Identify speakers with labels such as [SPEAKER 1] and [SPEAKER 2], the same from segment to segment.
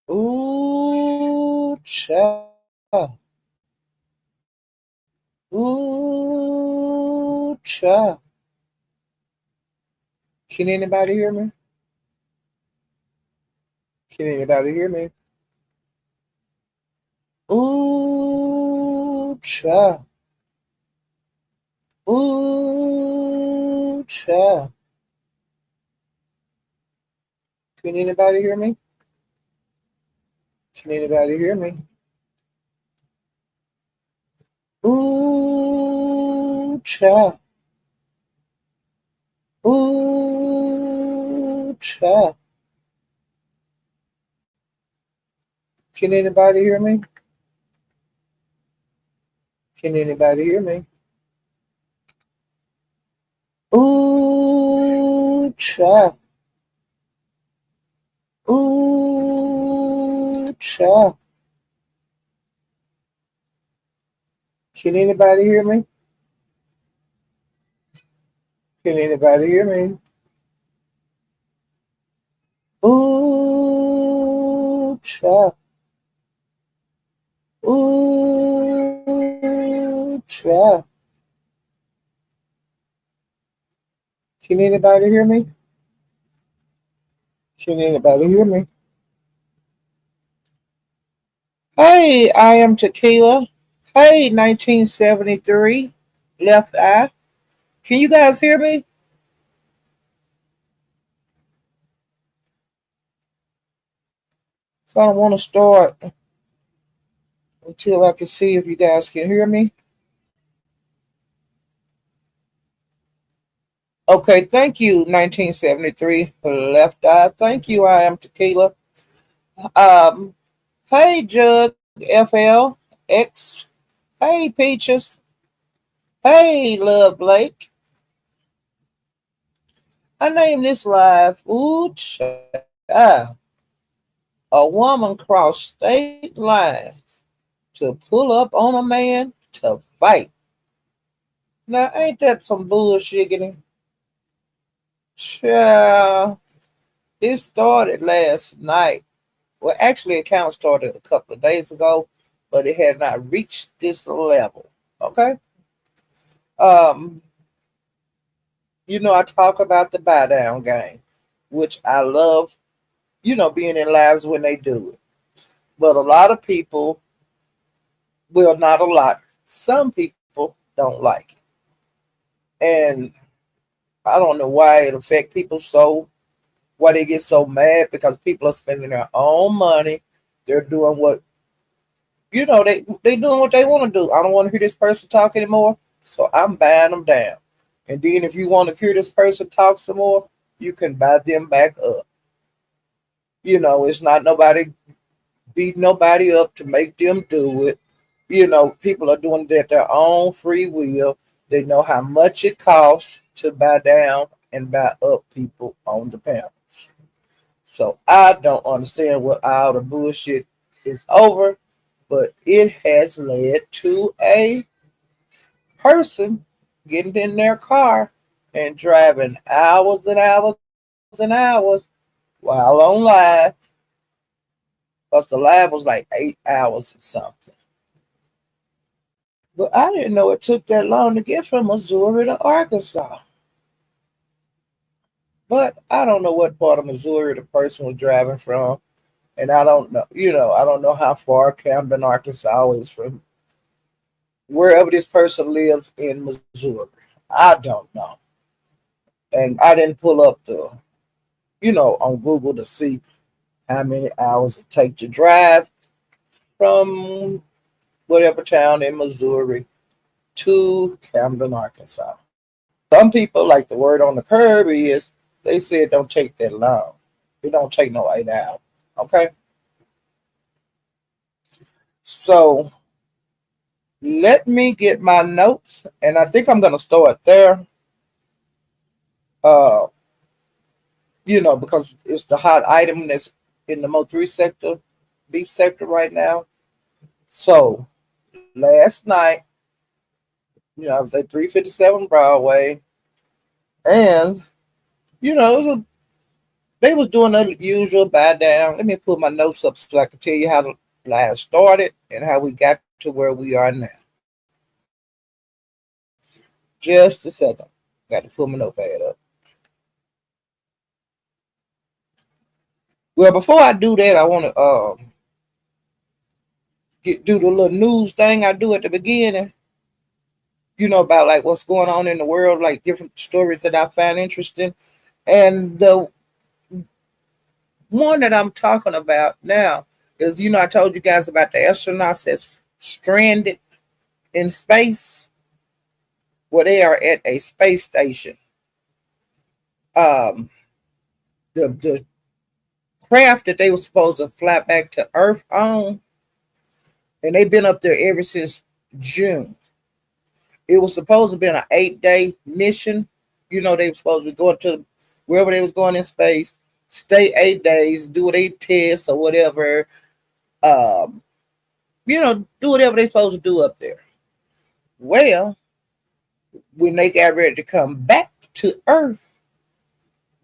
[SPEAKER 1] Ooh, child. Ooh, child. Can anybody hear me? Can anybody hear me? Ooh, child. Ooh, child. Can anybody hear me? Can anybody hear me? Ooh, child. Ooh, child. Can anybody hear me? Can anybody hear me? Ooh, child. Ooh, child. Can anybody hear me? Can anybody hear me? Ooh, child. Ooh, child. Can anybody hear me? Can anybody hear me? Hey, I am Tequila. Hey, 1973. Left eye. Can you guys hear me? So I don't want to start until I can see if you guys can hear me. Okay, thank you, 1973. Left eye. Thank you, I am Tequila. Um, hey, Jug FL X. Hey, Peaches. Hey, Love Blake. I named this live. Ooh, child. A woman crossed state lines to pull up on a man to fight. Now, ain't that some bullshit? Child, it started last night. Well, actually, account started a couple of days ago, but it had not reached this level. Okay. Um, I talk about the buy down game, which I love, being in lives when they do it. But a lot of people, well, not a lot, some people don't like it. And I don't know why it affects people so, why they get so mad because people are spending their own money. They're doing what, they doing what they want to do. I don't want to hear this person talk anymore, so I'm buying them down. And then if you want to hear this person talk some more, you can buy them back up. It's not nobody beating nobody up to make them do it. People are doing it at their own free will. They know how much it costs to buy down and buy up people on the panels. So I don't understand what all the bullshit is over, but it has led to a person getting in their car and driving hours and hours and hours while on live. Because the live was like 8 hours and something. But I didn't know it took that long to get from Missouri to Arkansas. But I don't know what part of Missouri the person was driving from. And I don't know, I don't know how far Camden, Arkansas is from wherever this person lives in Missouri. I don't know. And I didn't pull up on Google to see how many hours it take to drive from whatever town in Missouri to Camden, Arkansas. Some people, like the word on the curb is, they say it don't take that long. It don't take no 8 hours. Okay? So let me get my notes, and I think I'm gonna start there. Uh, because it's the hot item that's in the Mo3 sector, beef sector right now. So last night, I was at 357 Broadway, and it was They was doing the usual buy down. Let me put my notes up so I can tell you how the live started and how we got to where we are now. Just a second. Got to put my notepad up. Well, before I do that, I want to do the little news thing I do at the beginning. You know, about like what's going on in the world, like different stories that I find interesting. And the one that I'm talking about now is, I told you guys about the astronauts that's stranded in space. Well, they are at a space station. Um, the craft that they were supposed to fly back to Earth on, and they've been up there ever since June. It was supposed to be an 8-day mission. They were supposed to be going to wherever they was going in space, stay 8 days, do a test or whatever. Do whatever they're supposed to do up there. Well, when they got ready to come back to Earth,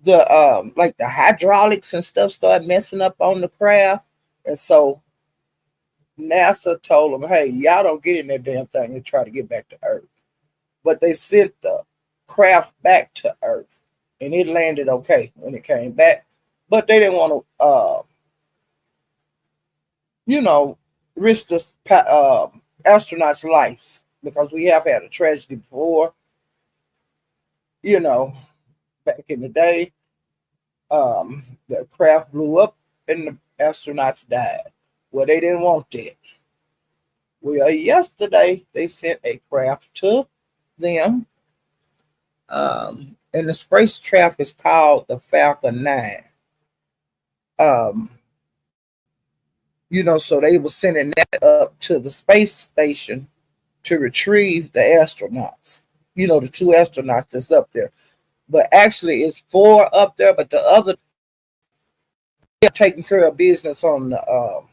[SPEAKER 1] the like the hydraulics and stuff started messing up on the craft, and so NASA told them, "Hey, y'all don't get in that damn thing and try to get back to Earth." But they sent the craft back to Earth, and it landed okay when it came back. But they didn't want to, risk the astronauts' lives because we have had a tragedy before. Back in the day, the craft blew up and the astronauts died. Well, they didn't want that. Well, yesterday they sent a craft to them, and the spacecraft is called the Falcon 9. So they were sending that up to the space station to retrieve the astronauts. The two astronauts that's up there. But actually, it's 4 up there, but the other taking care of business on the,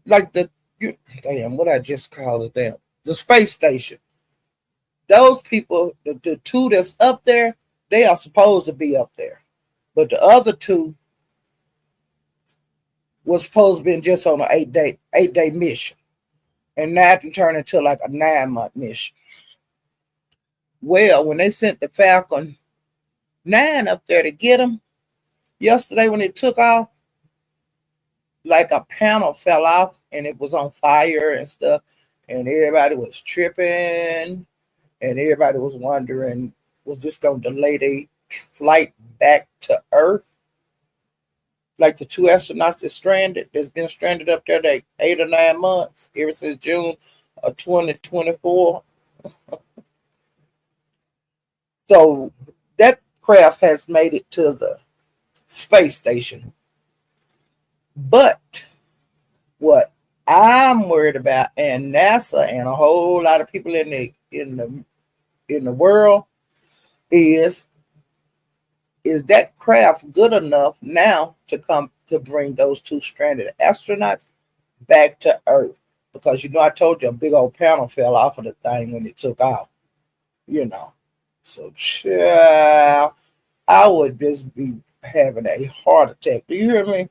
[SPEAKER 1] like damn, what I just called it, damn, the space station. Those people, the 2 that's up there, they are supposed to be up there, but the other 2 was supposed to be just on an 8-day mission, and that can turn into like a 9-month mission. Well, when they sent the Falcon 9 up there to get them yesterday, when it took off, like a panel fell off and it was on fire and stuff, and everybody was tripping, and everybody was wondering, was this going to delay their flight back to Earth? Like the 2 astronauts that's been stranded up there like 8 or 9 months, ever since June of 2024. So that craft has made it to the space station. But what I'm worried about, and NASA and a whole lot of people in the world, is that craft good enough now to come to bring those 2 stranded astronauts back to Earth? Because I told you a big old panel fell off of the thing when it took off. So I would just be having a heart attack. Do you hear me?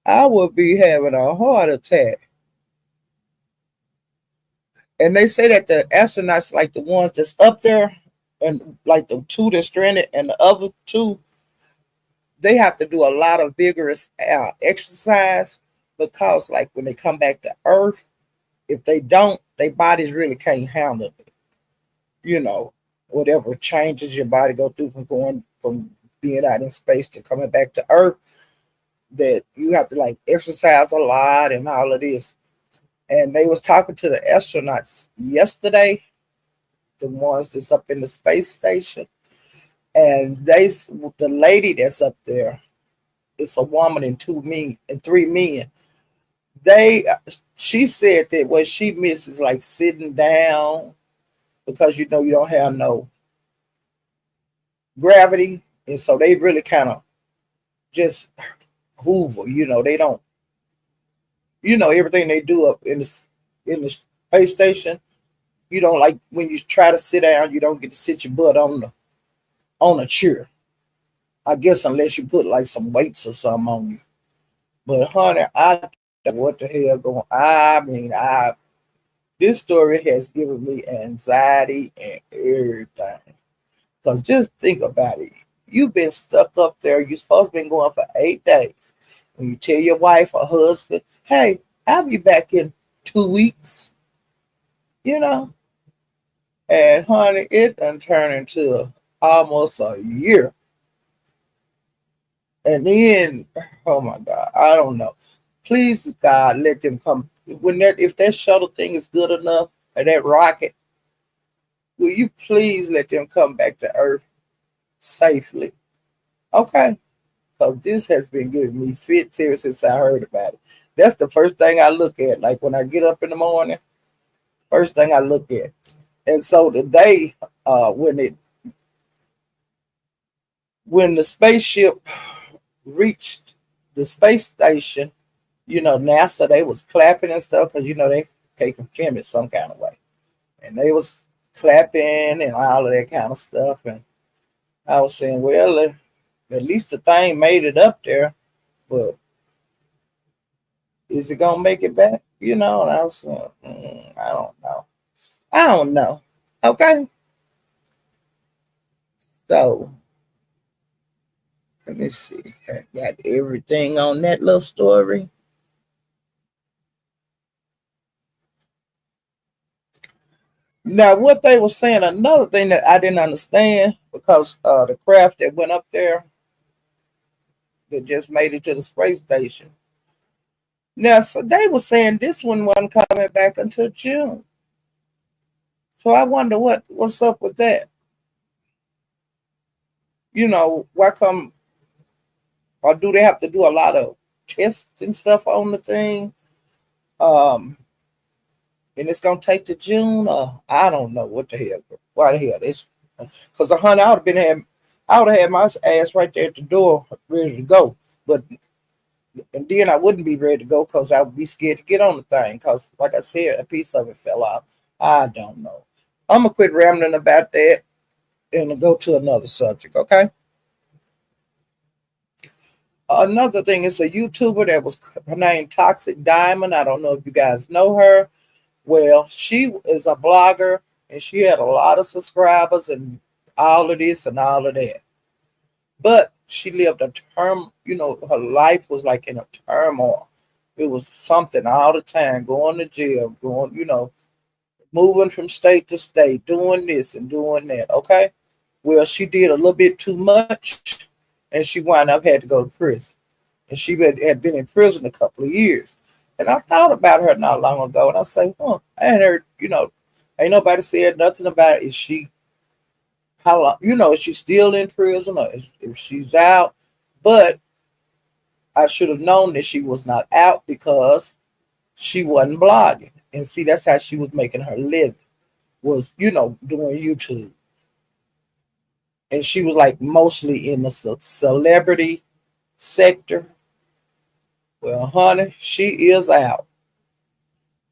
[SPEAKER 1] I would be having a heart attack. And they say that the astronauts, like the ones that's up there, and like the 2 that's stranded, and the other 2, they have to do a lot of vigorous exercise, because like when they come back to Earth, if they don't, their bodies really can't handle it. Whatever changes your body go through from being out in space to coming back to Earth, that you have to like exercise a lot and all of this. And they was talking to the astronauts yesterday, the ones that's up in the space station, and the lady that's up there, it's a woman and 3 men. She said that what she misses like sitting down, because you don't have no gravity, and so they really kind of just hoover. They don't. Everything they do up in the pay station, you don't like when you try to sit down, you don't get to sit your butt on a chair. I guess unless you put like some weights or something on you. But honey, I don't know what the hell going. I mean, I this story has given me anxiety and everything. Cause just think about it. You've been stuck up there. You're supposed to be going for 8 days. When you tell your wife or husband, "Hey, I'll be back in 2 weeks," you know, and honey, it done turned into almost a year. And then, oh my God, I don't know. Please, God, let them come. When that, if that shuttle thing is good enough, or that rocket, will you please let them come back to Earth safely? Okay, because this has been giving me fits ever since I heard about it. That's the first thing I look at. Like when I get up in the morning, first thing I look at. And so today, when the spaceship reached the space station, NASA, they was clapping and stuff because they can film it some kind of way, and they was clapping and all of that kind of stuff. And I was saying, well, at least the thing made it up there, but is it gonna make it back? And I was saying, I don't know. I don't know. Okay, so let me see. I got everything on that little story. Now, what they were saying, another thing that I didn't understand, because the craft that went up there that just made it to the space station. Now, so they were saying this one wasn't coming back until June. So I wonder what's up with that. Why come, or do they have to do a lot of tests and stuff on the thing? Um, and it's gonna take to June. I don't know what the hell. Why the hell this? Because honey, I would have had my ass right there at the door, ready to go. But and then I wouldn't be ready to go because I would be scared to get on the thing. Because, like I said, a piece of it fell off. I don't know. I'm gonna quit rambling about that and go to another subject. Okay. Another thing is a YouTuber that was her name Toxic Diamond. I don't know if you guys know her. Well, she is a blogger and she had a lot of subscribers and all of this and all of that. But she lived a term, her life was like in a turmoil. It was something all the time, going to jail, moving from state to state, doing this and doing that. Okay. Well, she did a little bit too much and she wound up had to go to prison. And she had been in prison a couple of years. And I thought about her not long ago and I say, I hadn't heard, ain't nobody said nothing about it. Is she how long, is she still in prison or if she's out? But I should have known that she was not out because she wasn't blogging. And see, that's how she was making her living, was, doing YouTube. And she was like mostly in the celebrity sector. Well, honey, she is out.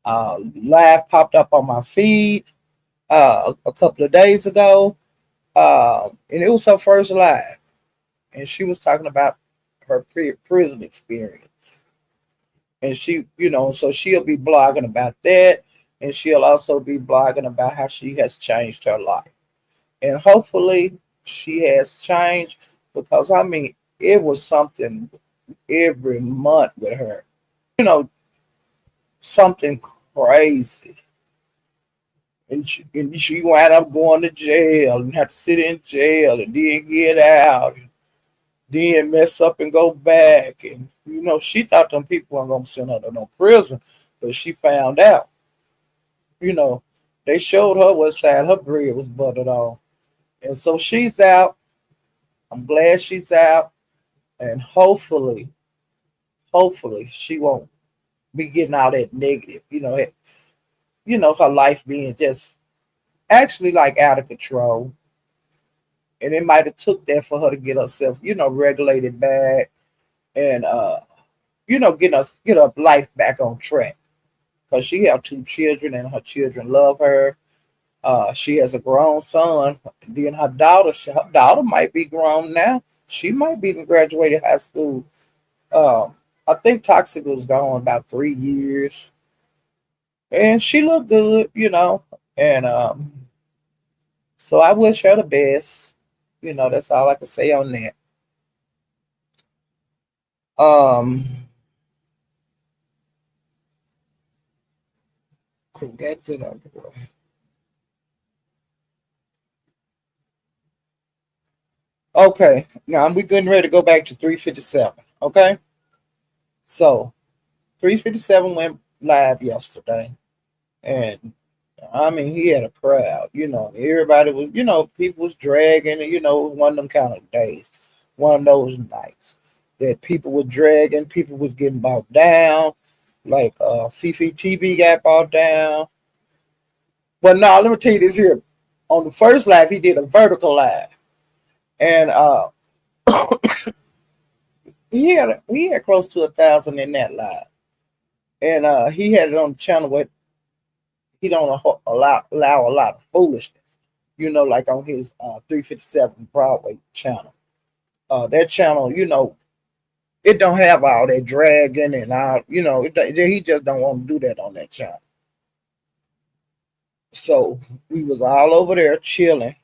[SPEAKER 1] Live popped up on my feed a couple of days ago. And it was her first live. And she was talking about her prison experience. And so she'll be blogging about that. And she'll also be blogging about how she has changed her life. And hopefully she has changed because, I mean, it was something every month with her. Something crazy. And she wound up going to jail and have to sit in jail and then get out and then mess up and go back. And, she thought them people weren't going to send her to no prison, but she found out. You know, they showed her what side her bread was buttered on. And so she's out. I'm glad she's out. And hopefully she won't be getting all that negative, her life being just actually like out of control. And it might have took that for her to get herself, regulated back and get her life back on track. because she have two children and her children love her. She has a grown son. Then her daughter might be grown now. She might be even graduated high school. Um, I think Toxic was gone about 3 years, and she looked good, And so I wish her the best. That's all I can say on that. Um, cool, that's it. Okay, now we getting ready to go back to 357. Okay, so 357 went live yesterday, and I mean he had a crowd. Everybody was, people was dragging, and one of them kind of days, one of those nights that people were dragging, people was getting bought down, like Fifi TV got bought down. Well, no, let me tell you this here. On the first live, he did a vertical live, and he had close to 1,000 in that live, and he had it on the channel where he don't allow a lot of foolishness, like on his 357 Broadway channel. That channel, it don't have all that dragging and all, he just don't want to do that on that channel. So we was all over there chilling,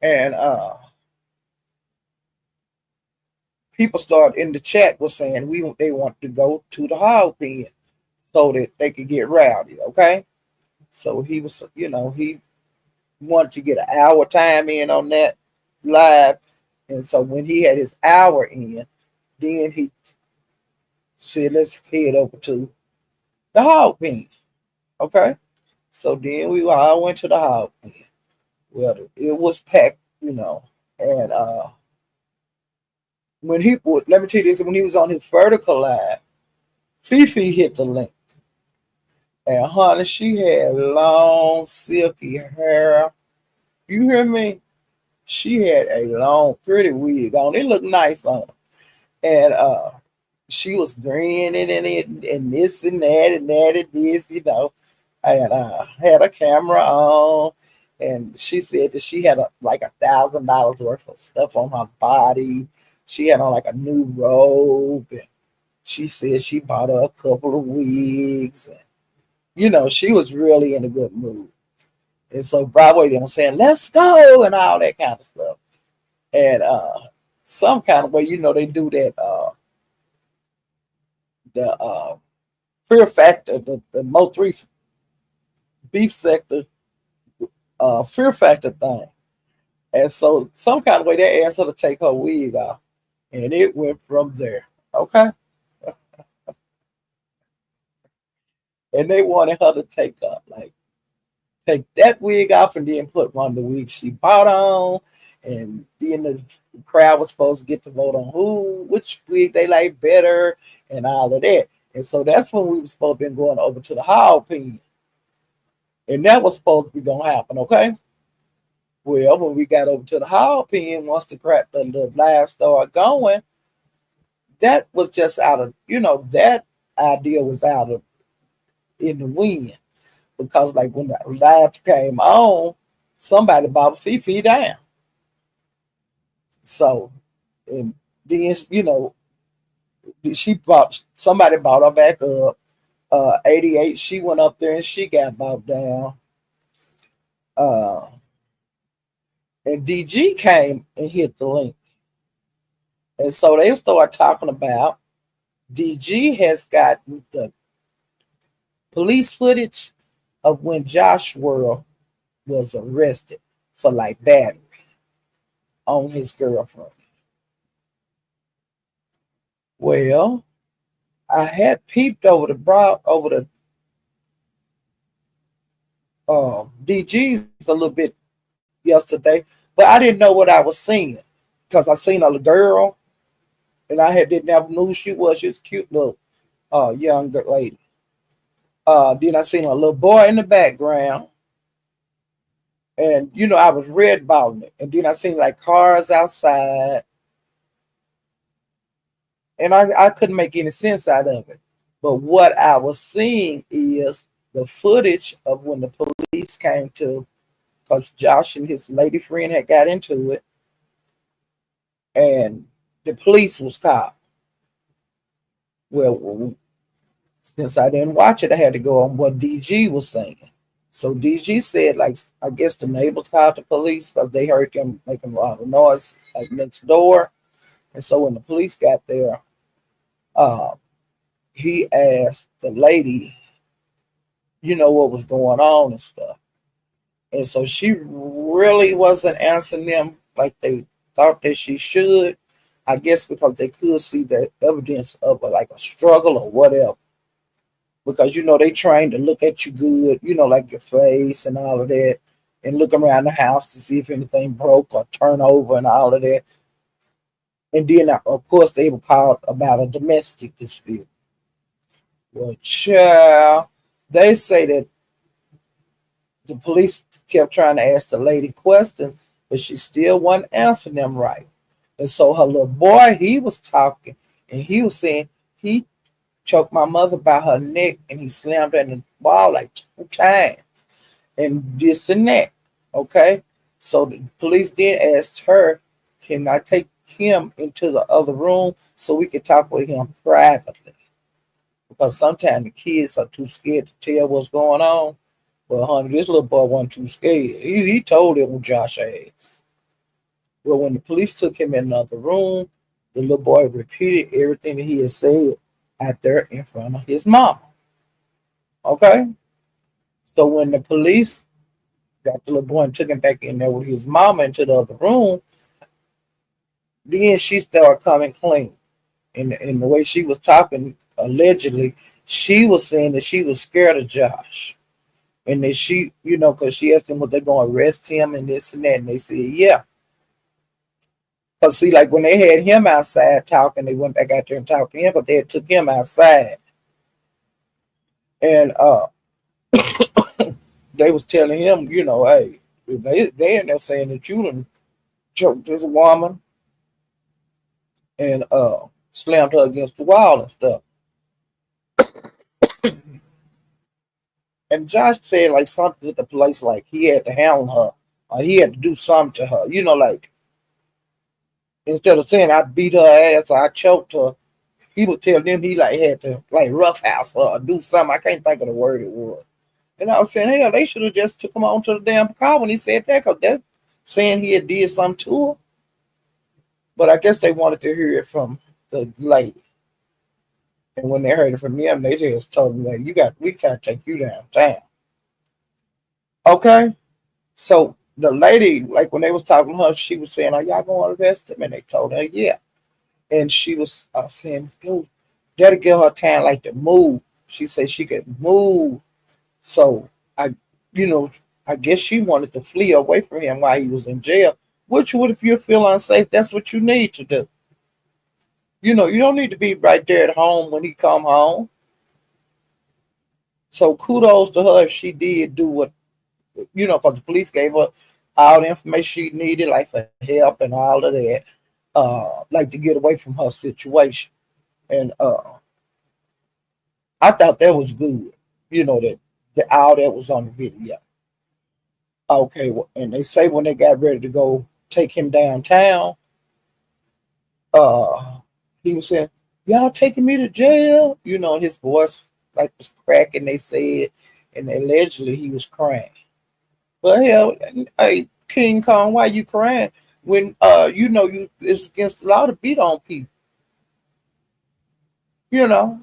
[SPEAKER 1] and people started in the chat was saying they want to go to the hog pen so that they could get rowdy. Okay, so he was, he wanted to get an hour time in on that live, and so when he had his hour in, then he said, "Let's head over to the hog pen." Okay, so then we all went to the hog pen. Well, it was packed, and when he would, let me tell you this, when he was on his vertical live, Fifi hit the link. And honey, she had long, silky hair. You hear me? She had a long, pretty wig on. It looked nice on her. And she was grinning and this and that and that and this, and had a camera on. And she said that she had like $1,000 worth of stuff on her body. She had on like a new robe. And she said she bought her a couple of wigs. And, she was really in a good mood. And so Broadway, they were saying, "Let's go," and all that kind of stuff. And some kind of way, they do that, the Fear Factor, the Mo3 beef sector, Fear Factor thing. And so some kind of way they asked her to take her wig off. And it went from there. Okay. And they wanted her to take that wig off and then put one of the wigs she bought on. And then the crowd was supposed to get to vote on which wig they like better and all of that. And so that's when we were supposed to be going over to the hall pen. And that was supposed to be going to happen, okay? Well, when we got over to the hall pen, once the live started going, that was just out of, that idea was out of in the wind. Because like when the live came on, somebody bought Fifi down. So, and then, somebody bought her back up. 88, she went up there and she got bought down. And DG came and hit the link. And so they started talking about DG has got the police footage of when Joshua was arrested for like battery on his girlfriend. Well, I had peeped over the DGs a little bit yesterday, but I didn't know what I was seeing because I seen a girl, and didn't have who she was. She was a cute little young lady. Then I seen a little boy in the background, and I was red balling it, and then I seen like cars outside, and I couldn't make any sense out of it. But what I was seeing is the footage of when the police came to, because Josh and his lady friend had got into it, and the police was called. Well, since I didn't watch it, I had to go on what DG was saying. So DG said, like, I guess the neighbors called the police because they heard them making a lot of noise, like next door. And so when the police got there, uh, he asked the lady, what was going on and stuff. And so she really wasn't answering them like they thought that she should. I guess because they could see the evidence of like a struggle or whatever. Because they trained to look at you good, like your face and all of that, and look around the house to see if anything broke or turn over and all of that. And then, of course, they were called about a domestic dispute. Well, child, they say that the police kept trying to ask the lady questions, but she still wasn't answering them right. And so her little boy, he was talking, and he was saying he choked my mother by her neck, and he slammed her in the wall like 2 times, and this and that. Okay, so the police then asked her, "Can I take him into the other room so we can talk with him privately?" Because sometimes the kids are too scared to tell what's going on. Well, honey, this little boy wasn't too scared. He told him Josh asked. Well, when the police took him in another room, the little boy repeated everything that he had said out there in front of his mom. Okay? So when the police got the little boy and took him back in there with his mama into the other room, then she started coming clean. And the way she was talking, allegedly, she was saying that she was scared of Josh. And that she, because she asked him, was they going to arrest him and this and that. And they said, yeah. Because, see, like when they had him outside talking, they went back out there and talked to him, but they had took him outside. And they was telling him, hey, they in there saying that you done choked this woman and slammed her against the wall and stuff. And Josh said like something to the police, like he had to handle her or he had to do something to her, like instead of saying I beat her ass or I choked her, he would tell them he like had to like roughhouse her or do something. I can't think of the word it was. And I was saying, hell, they should have just took him on to the damn car when he said that, because that's saying he had did something to her. But I guess they wanted to hear it from the lady. And when they heard it from them, they just told him that we gotta take you downtown. Okay? So the lady, like when they was talking to her, she was saying, are y'all gonna arrest him? And they told her, yeah. And she was saying, oh, that'll give her time like to move. She said she could move. So I, you know, I guess she wanted to flee away from him while he was in jail. Which would, if you feel unsafe, that's what you need to do. You don't need to be right there at home when he come home. So kudos to her if she did do what, because the police gave her all the information she needed, like for help and all of that, like to get away from her situation. And I thought that was good, that all that was on the video. Okay, well, and they say when they got ready to go take him downtown, uh, he was saying, "Y'all taking me to jail?" And his voice like was cracking. They said, and allegedly he was crying. But hell, hey, King Kong, why you crying when you it's against the law to beat on people? You know,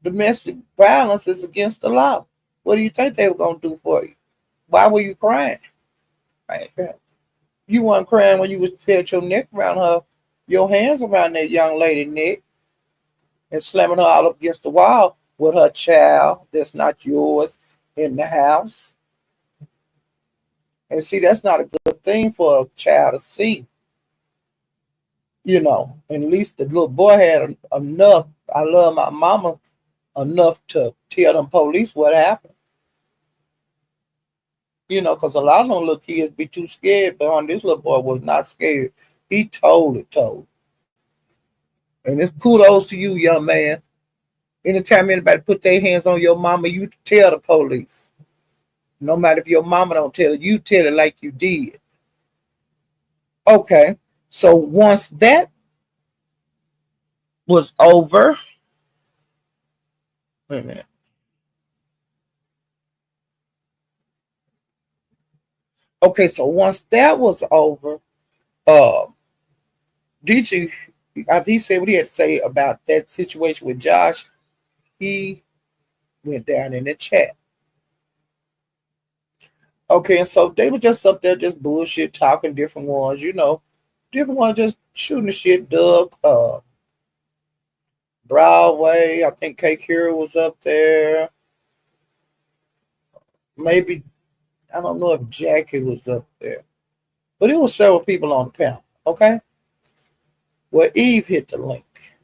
[SPEAKER 1] domestic violence is against the law. What do you think they were gonna do for you? Why were you crying? Right? You weren't crying when you was put your neck around her, your hands around that young lady neck, and slamming her all up against the wall with her child that's not yours in the house. And see, that's not a good thing for a child to see. And at least the little boy had enough. I love my mama enough to tell them police what happened. Because a lot of them little kids be too scared, but on this little boy was not scared. He told. And it's kudos to you, young man. Anytime anybody put their hands on your mama, you tell the police. No matter if your mama don't tell it, you tell it like you did. Okay. So once that was over, wait a minute. Okay, so once that was over, uh, DJ, after he said what he had to say about that situation with Josh, he went down in the chat. Okay, and so they were just up there, just bullshit, talking different ones, different ones just shooting the shit. Doug, Broadway, I think K. Kira was up there. Maybe, I don't know if Jackie was up there, but it was several people on the panel. Okay, well, Eve hit the link,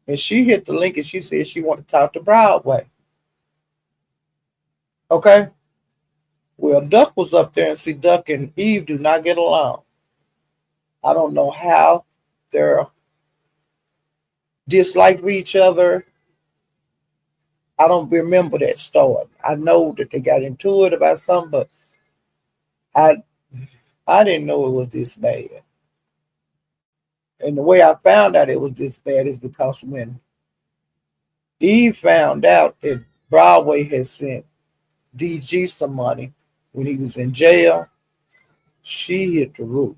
[SPEAKER 1] and she hit the link, and she said she wanted to talk to Broadway. Okay, well, Duck was up there, and see, Duck and Eve do not get along. I don't know how they're disliked each other. I don't remember that story. I know that they got into it about something, but I I didn't know it was this bad. And the way I found out it was this bad is because when Eve found out that Broadway had sent DG some money when he was in jail, she hit the roof.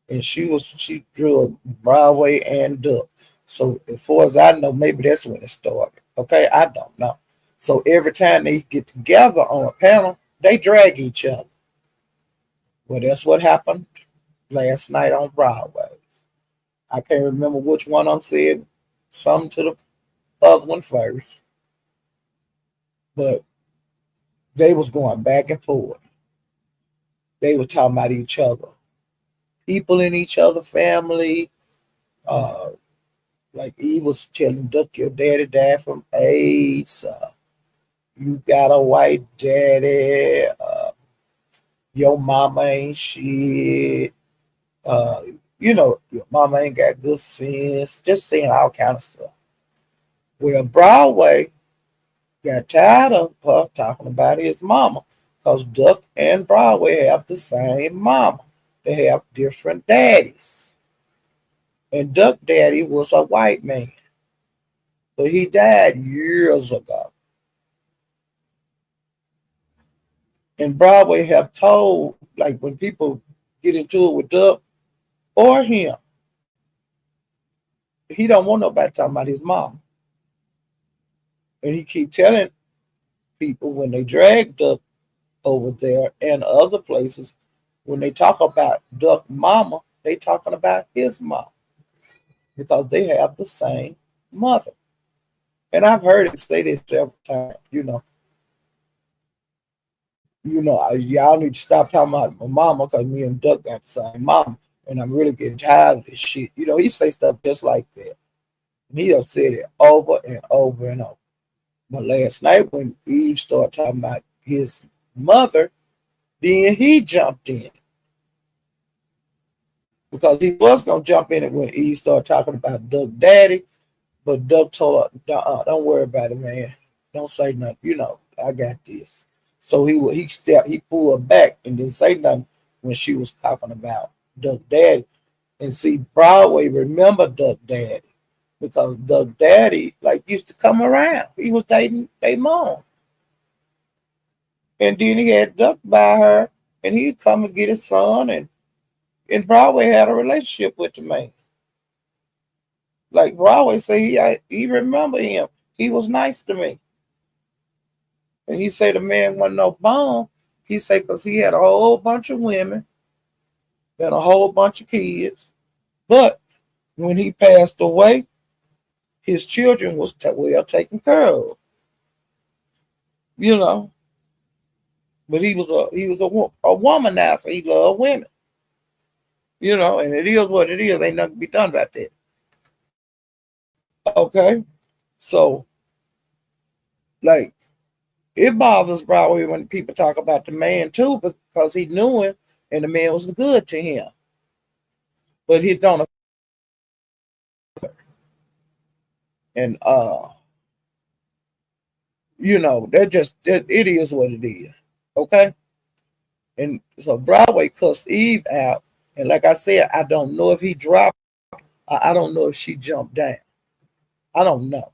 [SPEAKER 1] And she drew Broadway and Duck. So as far as I know, maybe that's when it started. Okay, I don't know. So every time they get together on a panel, they drag each other. Well, that's what happened last night on Broadway. I can't remember which one I'm saying something to the other one first, but they was going back and forth. They were talking about each other, people in each other family. Uh, like he was telling Duck, your daddy died from AIDS. You got a white daddy. Your mama ain't shit. Uh, your mama ain't got good sense. Just saying all kind of stuff. Well, Broadway got tired of her talking about his mama because Duck and Broadway have the same mama. They have different daddies. And Duck daddy was a white man, but he died years ago. And Broadway have told, like when people get into it with Duck or him, he don't want nobody talking about his mom. And he keep telling people when they drag Duck over there and other places, when they talk about Duck mama, they talking about his mom because they have the same mother. And I've heard him say this several times. Y'all need to stop talking about my mama because me and Duck got the same mama, and I'm really getting tired of this shit. He say stuff just like that, and he have said it over and over and over. But last night when Eve started talking about his mother, then he jumped in because he was gonna jump in it when Eve started talking about Duck daddy. But Duck told her, "Don't worry about it, man. Don't say nothing. I got this." So he pulled back and didn't say nothing when she was talking about Duck Daddy. And see, Broadway remember Duck Daddy because Duck Daddy like used to come around. He was dating their mom, and then he had Duck by her, and he'd come and get his son, and Broadway had a relationship with the man. Like Broadway say, he remember him. He was nice to me. And he say the man wasn't no bum. He say because he had a whole bunch of women and a whole bunch of kids. But when he passed away, his children was well taken care of. You know, but he was a womanizer. He loved women. And it is what it is. Ain't nothing to be done about that. Okay, so like it bothers Broadway when people talk about the man too because he knew him and the man was good to him. But he don't. And It is what it is. Okay. And so Broadway cussed Eve out. And like I said, I don't know if he dropped. I don't know if she jumped down. I don't know.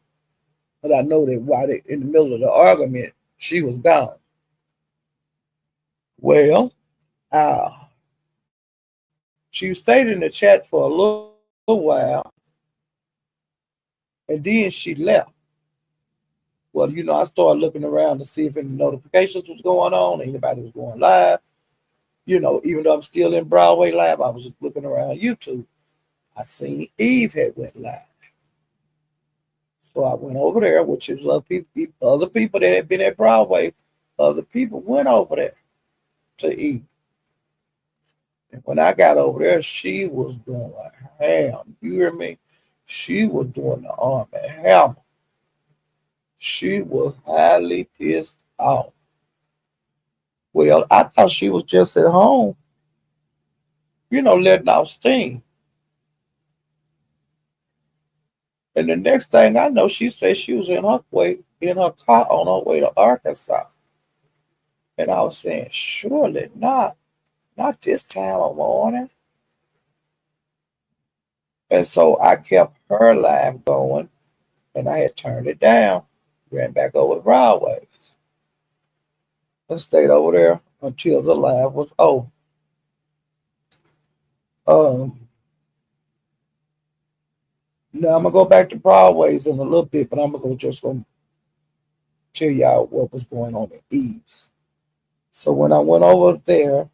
[SPEAKER 1] But I know that while they in the middle of the argument, she was gone. Well, uh, she stayed in the chat for a little while, and then she left. Well, I started looking around to see if any notifications was going on, anybody was going live. Even though I'm still in Broadway Live, I was looking around YouTube. I seen Eve had went live. So I went over there, which was other people that had been at Broadway. Other people went over there to Eve. And when I got over there, she was going ham. You hear me? She was doing the arm and hammer. She was highly pissed off. Well, I thought she was just at home, letting off steam. And the next thing I know, she said she was in her car on her way to Arkansas. And I was saying, surely not this time of morning. And so I kept her live going, and I had turned it down, ran back over to Broadway, and stayed over there until the live was over. Um, Now I'm gonna go back to Broadways in a little bit, but I'm gonna tell y'all what was going on at Eve's. So when I went over there,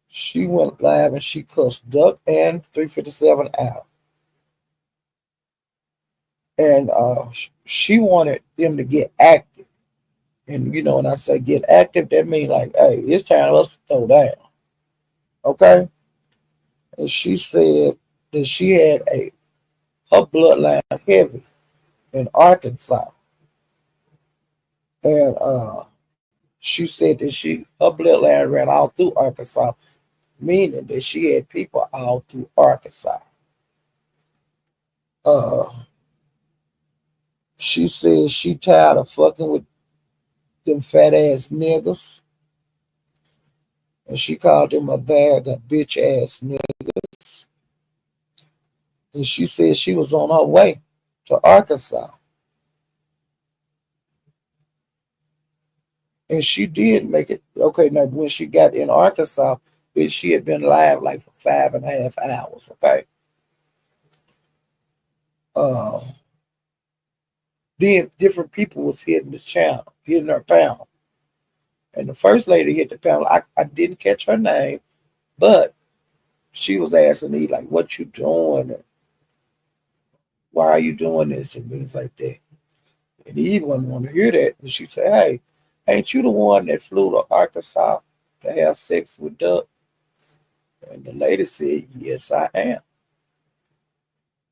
[SPEAKER 1] she went live and she cussed Duck and 357 out. And she wanted them to get active. And when I say get active, that means like, hey, it's time for us to throw down. Okay? And she said that she had her bloodline heavy in Arkansas. And she said that her bloodline ran all through Arkansas, meaning that she had people all through Arkansas. Uh, she said she tired of fucking with them fat ass niggas, and she called them a bag of bitch ass niggas. And she said she was on her way to Arkansas, and she did make it. Okay, now when she got in Arkansas, she had been live like for 5.5 hours. Okay. Uh, then different people was hitting the channel, hitting her panel. And the first lady hit the panel. I didn't catch her name, but she was asking me like, "What you doing? And why are you doing this?" and things like that. And Eve wouldn't want to hear that. And she said, "Hey, ain't you the one that flew to Arkansas to have sex with Duck?" And the lady said, "Yes, I am."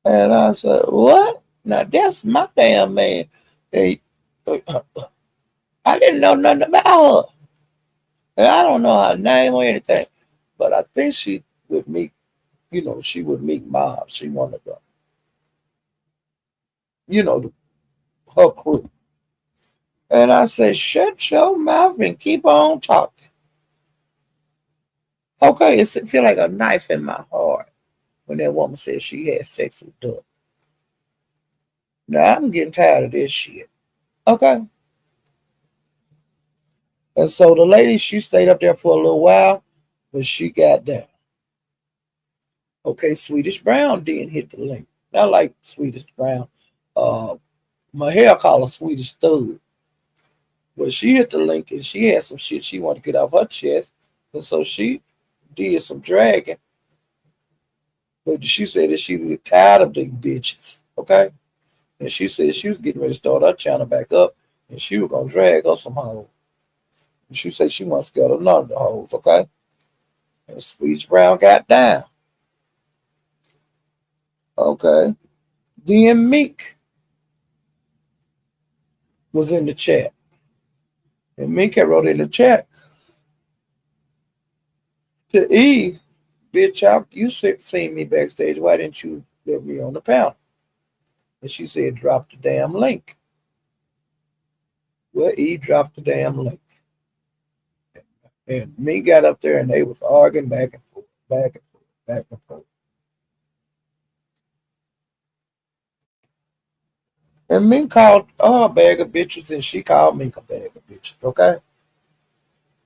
[SPEAKER 1] And I said, "What? Now that's my damn man." Hey, I didn't know nothing about her. And I don't know her name or anything, but I think she would meet, she would meet Mom. She wanted to, you know, her crew. And I said, shut your mouth and keep on talking. Okay, it feel like a knife in my heart when that woman said she had sex with Doug. Now I'm getting tired of this shit. Okay. And so the lady, she stayed up there for a little while, but she got down. Okay, Swedish Brown didn't hit the link. Not like Swedish Brown. Uh, my hair called her Swedish Thug. But she hit the link and she had some shit she wanted to get off her chest. And so she did some dragging. But she said that she was tired of these bitches. Okay? And she said she was getting ready to start her channel back up and she was going to drag her some hoes. And she said she wants to get none of the hoes. Okay? And Swedish Brown got down. Okay? Then Meek was in the chat. And Meek had wrote in the chat to Eve, bitch, you seen me backstage. Why didn't you let me on the panel? And she said, drop the damn link. Well, Eve dropped the damn link. And me got up there and they was arguing back and forth, back and forth, back and forth. And me called her a bag of bitches and she called me a bag of bitches, okay?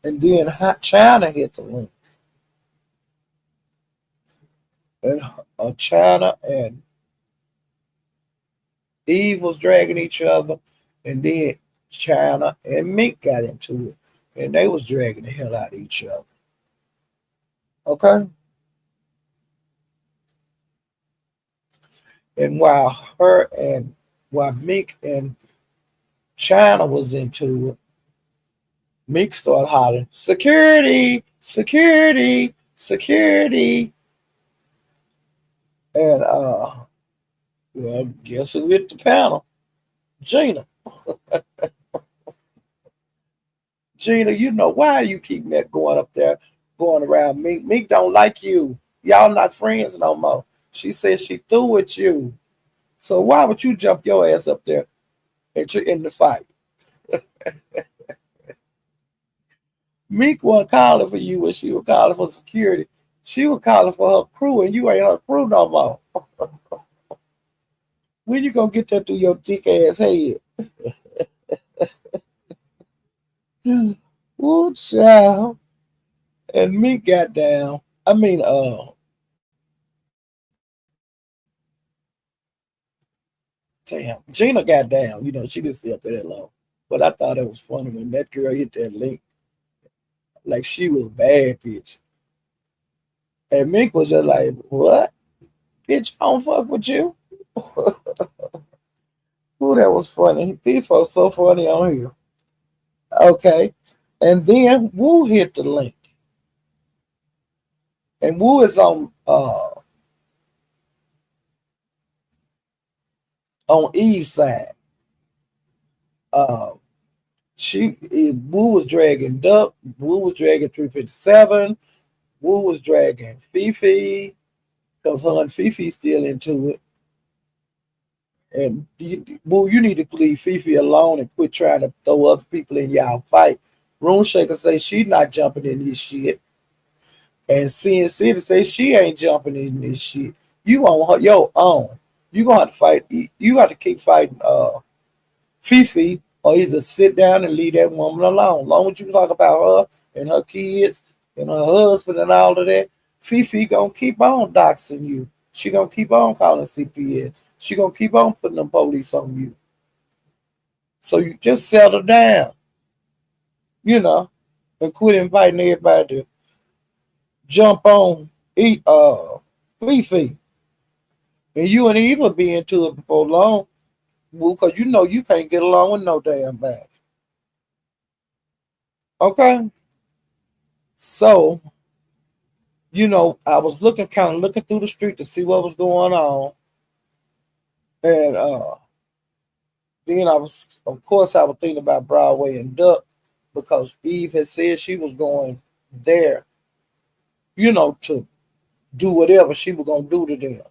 [SPEAKER 1] And then China hit the link. And China and Eve was dragging each other. And then China and Mink got into it. And they was dragging the hell out of each other. Okay? And while Mink and China was into it, Meek started hollering, security, security, security. And well, guess who hit the panel? Gina. Gina, you know why you keep that going up there, going around Meek. Meek don't like you. Y'all not friends no more. She said she through with you. So why would you jump your ass up there and you're in the fight? Meek wasn't calling for you when she was calling for security. She was calling for her crew, and you ain't her crew no more. When you gonna get that through your thick ass head? Woo, child. And Meek got down. I mean, damn, Gina got down. You know, she didn't stay up there that long. But I thought it was funny when that girl hit that link like she was a bad bitch. And Meek was just like, what? Bitch, I don't fuck with you. Ooh, that was funny. These folks so funny on here. Okay. And then Woo hit the link. And Woo is on Eve's side. Uh Woo was dragging Duck, Woo was dragging 357, Woo was dragging Fifi, because her and Fifi still into it. And Woo, you need to leave Fifi alone and quit trying to throw other people in y'all fight. Room Shaker say she not jumping in this shit. And seeing City say she ain't jumping in this shit. You on your own. You gonna have to fight. You got to keep fighting Fifi, or either sit down and leave that woman alone. As long as you talk about her and her kids and her husband and all of that, Fifi gonna keep on doxing you. She gonna keep on calling CPS. She gonna keep on putting the police on you. So you just settle down, you know, and quit inviting everybody to jump on eat Fifi. And you and Eve will be into it before long, because you know you can't get along with no damn bad. Okay? So, I was kind of looking through the street to see what was going on. And then of course, I was thinking about Broadway and Duck, because Eve had said she was going there, to do whatever she was going to do to them.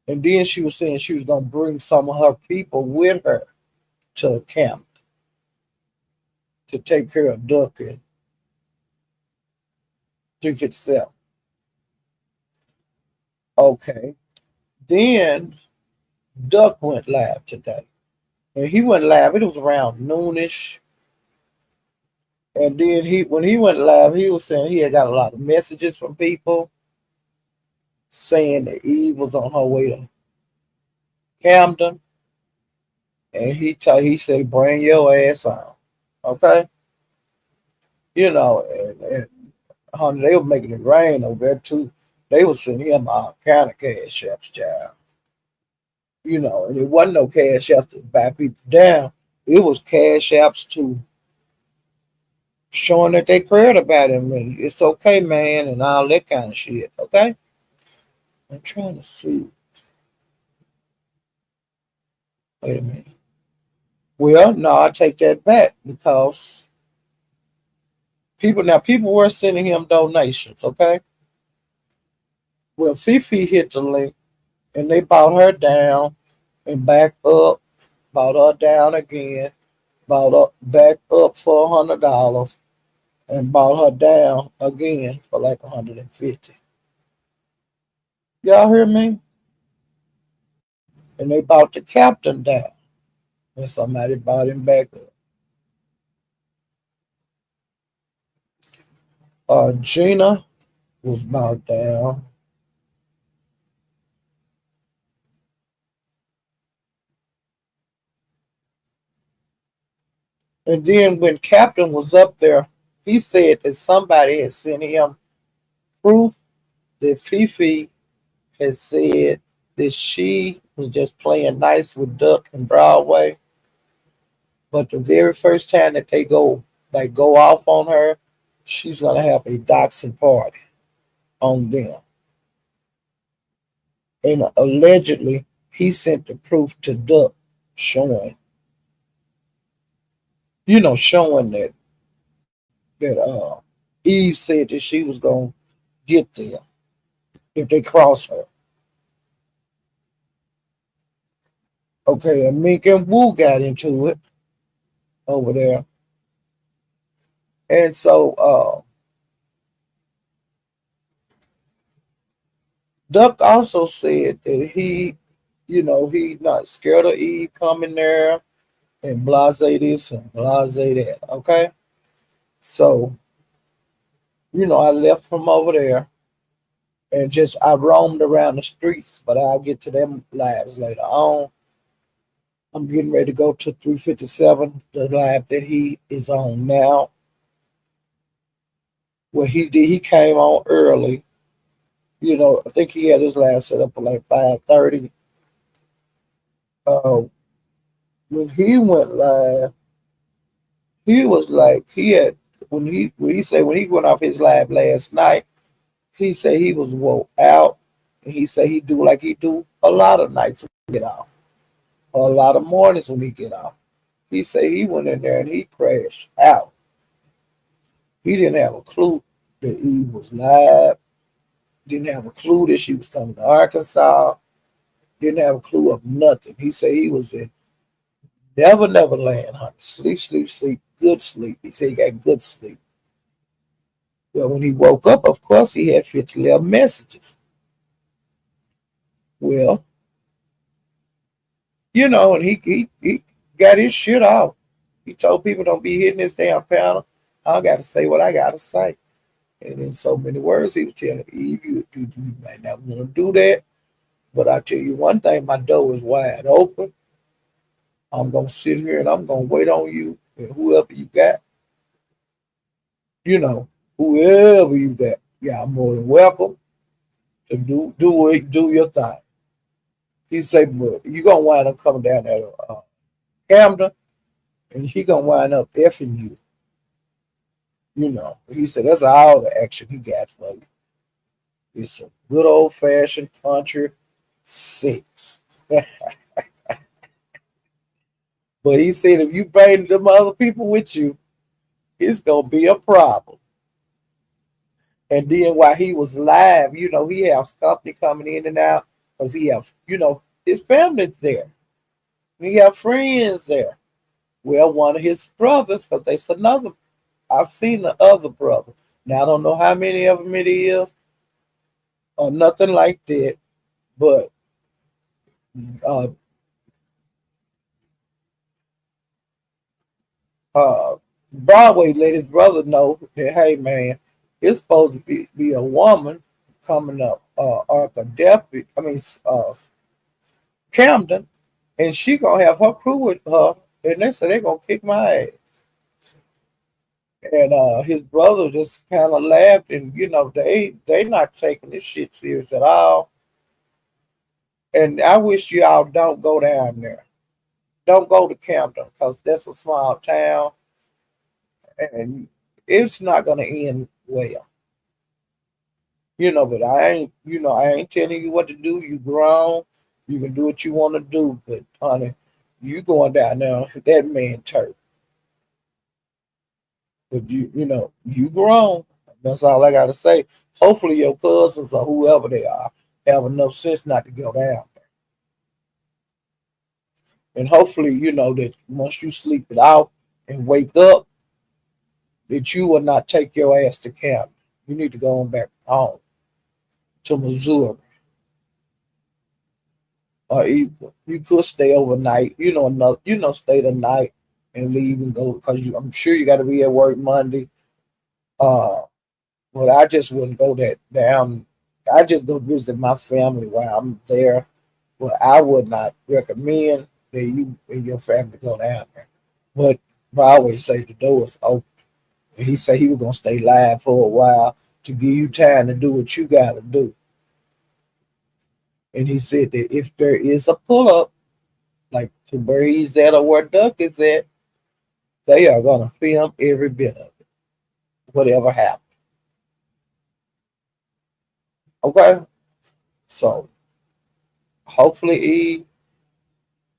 [SPEAKER 1] And then she was saying she was going to bring some of her people with her to camp to take care of Duck and 357. Okay. Then Duck went live today. And he went live, it was around noonish. And then when he went live, he was saying he had got a lot of messages from people saying that Eve was on her way to Camden. And he said, bring your ass on. Okay? And honey, they were making it rain over there too. They were sending him all kind of cash apps, child. And it wasn't no cash apps to buy people down. It was cash apps to showing that they cared about him and it's okay, man, and all that kind of shit. Okay? I'm trying to see. Wait a minute. Well, no, I take that back, because people were sending him donations, okay? Well, Fifi hit the link and they bought her down and back up. bought her down again, bought her back up for $100, and bought her down again for like 150. Y'all hear me? And they bought the captain down, and somebody bought him back up. Gina was bought down. And then when Captain was up there, he said that somebody had sent him proof that Fifi had said that she was just playing nice with Duck and Broadway. But the very first time that they go off on her, she's gonna have a doxing party on them. And allegedly, he sent the proof to Duck, showing, showing that Eve said that she was gonna get them if they cross her. Okay, and Mink and Woo got into it over there. And so Duck also said that he's not scared of Eve coming there and blase this and blase that. Okay. So, I left from over there and just I roamed around the streets, but I'll get to them lives later on. I'm getting ready to go to 357, the live that he is on now. Well, he came on early. I think he had his live set up for like 5:30. Uh, when he went live, he was like he had when he went off his live last night, he said he was woke out, and he said he do like he do a lot of nights when he get off, or a lot of mornings when he get off. He said he went in there and he crashed out. He didn't have a clue that Eve was live. Didn't have a clue that she was coming to Arkansas. Didn't have a clue of nothing. He said he was in never land, honey. Sleep, sleep, sleep, good sleep. He said he got good sleep. Well, when he woke up, of course, he had 50 little messages. Well, and he got his shit out. He told people don't be hitting this damn panel. I got to say what I got to say. And in so many words, he was telling Eve, you might not want to do that. But I tell you one thing, my door is wide open. I'm going to sit here and I'm going to wait on you. And whoever you got, you know, whoever you got, yeah, I'm more than welcome to do your thing. He said, but you gonna wind up coming down there to Camden, and he gonna wind up effing you. He said that's all the action he got for you. It's a good old fashioned country six. But he said if you bring them other people with you, it's gonna be a problem. And then while he was live, he has company coming in and out because he have, his family's there. He have friends there. Well, one of his brothers, because there's another, I've seen the other brother. Now, I don't know how many of them it is or nothing like that, but uh, Broadway let his brother know that, hey, man, it's supposed to be a woman coming up, or a deputy, Camden, and she gonna have her crew with her, and they said they gonna kick my ass. And his brother just kind of laughed, and they not taking this shit serious at all. And I wish y'all don't go down there. Don't go to Camden because that's a small town, and it's not gonna end well. But I ain't telling you what to do. You grown, you can do what you want to do, but honey, you going down there, that man turf. But you grown. That's all I gotta say. Hopefully your cousins or whoever they are have enough sense not to go down And hopefully, you know that once you sleep it out and wake up, that you will not take your ass to camp. You need to go on back home to Missouri, or you could stay overnight. You know, another, you know, stay the night and leave and go because I'm sure you got to be at work Monday. Uh, but I just wouldn't go that down. I just go visit my family while I'm there. But I would not recommend that you and your family go down there. But I always say the door is open. And he said he was gonna stay live for a while to give you time to do what you gotta do. And he said that if there is a pull up, like to where he's at or where Duck is at, they are gonna film every bit of it, whatever happened. Okay, so hopefully,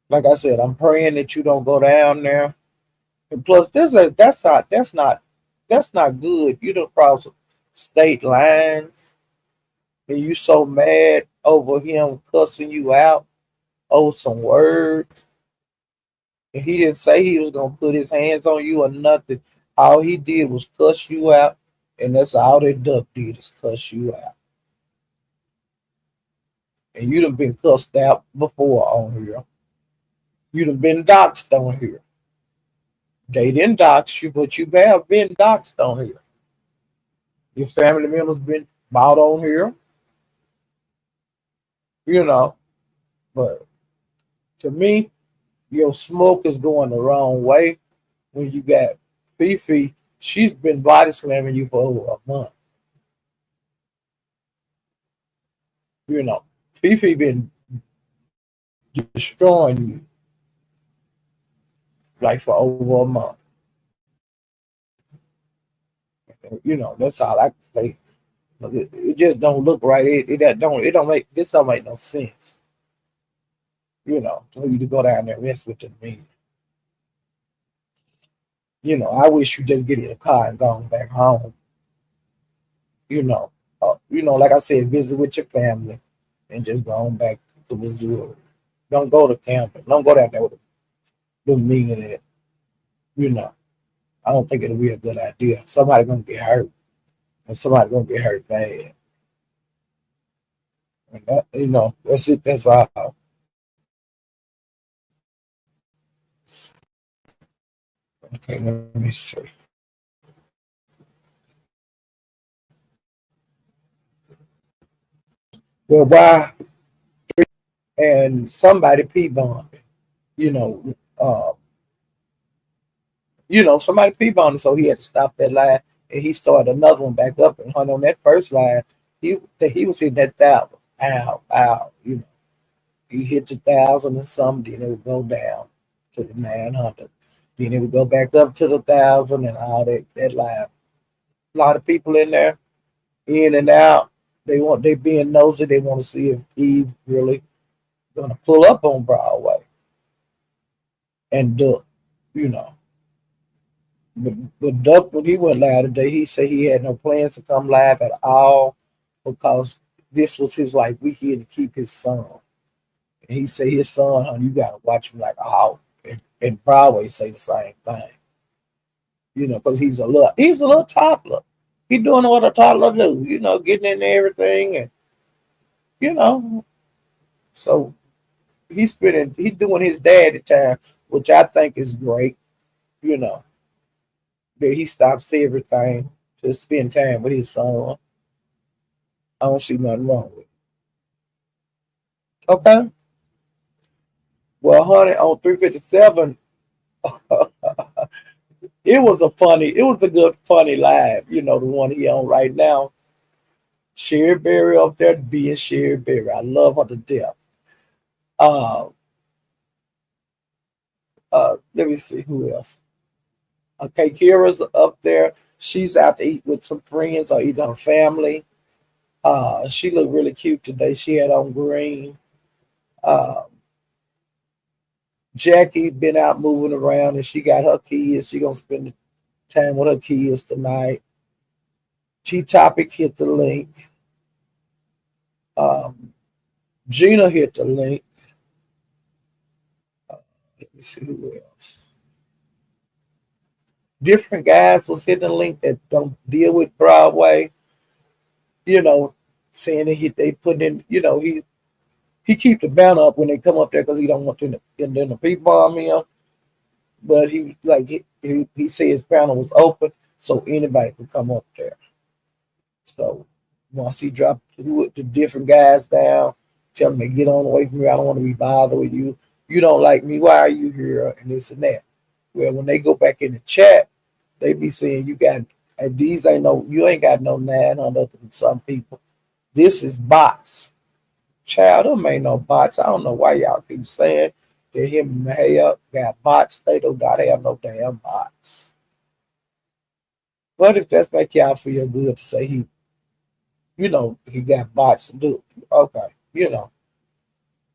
[SPEAKER 1] like I said, I'm praying that you don't go down there. And plus, that's not good. You don't cross state lines, and you so mad over him cussing you out over some words. And he didn't say he was gonna put his hands on you or nothing. All he did was cuss you out, and that's all that Duck did is cuss you out. And you done been cussed out before on here. You done been doxxed on here. They didn't dox you, but you have been doxxed on here. Your family members been bought on here, you know. But to me, your smoke is going the wrong way. When you got Fifi, she's been body slamming you for over a month. You know, Fifi been destroying you like for over a month. You know, that's all I can say. It just don't look right. It don't make this don't make no sense. You know, for you to go down there and mess with the men. You know, I wish you just get in a car and go back home. You know, like I said, visit with your family and just go on back to Missouri. Don't go to camping. Don't go down there with the me in it. You know, I don't think it'll be a good idea. Somebody gonna get hurt, and somebody gonna get hurt bad. And that, you know, that's it. That's all. Okay, let me see. Well, why? And somebody pee bombed. You know, somebody P-boned, so he had to stop that line, and he started another one back up and hung on that first line. He was hitting that 1,000, ow, ow, he hit the 1,000 and something, then it would go down to the 900, then it would go back up to the 1,000 and all that line. A lot of people in there, in and out. They being nosy. They want to see if Eve really gonna pull up on Broadway and Duck, you know. But Duck, when he went live today, he said he had no plans to come live at all because this was his like weekend to keep his son. And he said his son, honey, you gotta watch him like oh, and Broadway say the same thing, because he's a little toddler. He doing what a toddler do, getting into everything, and you know, so he's doing his daddy time, which I think is great. You know, that he stops everything to spend time with his son. I don't see nothing wrong with it. Okay. Well, honey, on 357, it was a good funny live, the one he on right now. Sherry Berry up there being Sherry Berry. I love her to death. Uh let me see who else. Okay, Kira's up there. She's out to eat with some friends or either her family. She looked really cute today. She had on green. Uh Jackie been out moving around and she got her kids. She gonna spend time with her kids tonight. T Topic hit the link. Um, Gina hit the link. Let's see who else. Different guys was hitting the link that don't deal with Broadway, you know, saying that they put in, he keep the banner up when they come up there because he don't want them to pre-bomb him. But he said his panel was open, so anybody could come up there. So once he dropped the different guys down, tell them to get on away from me. I don't want to be bothered with you. You don't like me. Why are you here? And this and that. Well, when they go back in the chat, they be saying these ain't no, you ain't got no 900 and some people. This is bots. Child, them ain't no bots. I don't know why y'all keep saying that him and Mahaya got bots. They do not have no damn bots. But if that's make y'all feel good to say he got bots to do, okay,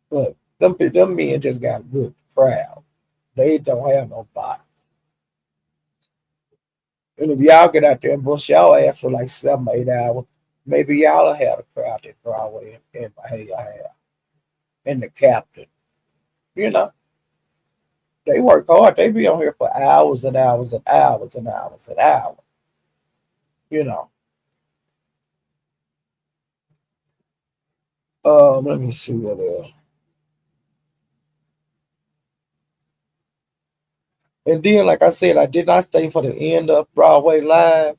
[SPEAKER 1] But them men just got a good crowd. They don't have no bots. And if y'all get out there and bust y'all ass for like 7, 8 hours, maybe y'all will have a crowd that Broadway and Mahaya have. And the captain. You know, they work hard. They be on here for hours and hours and hours and hours and hours. You know. Let me see what else. And then, like I said, I did not stay for the end of Broadway Live.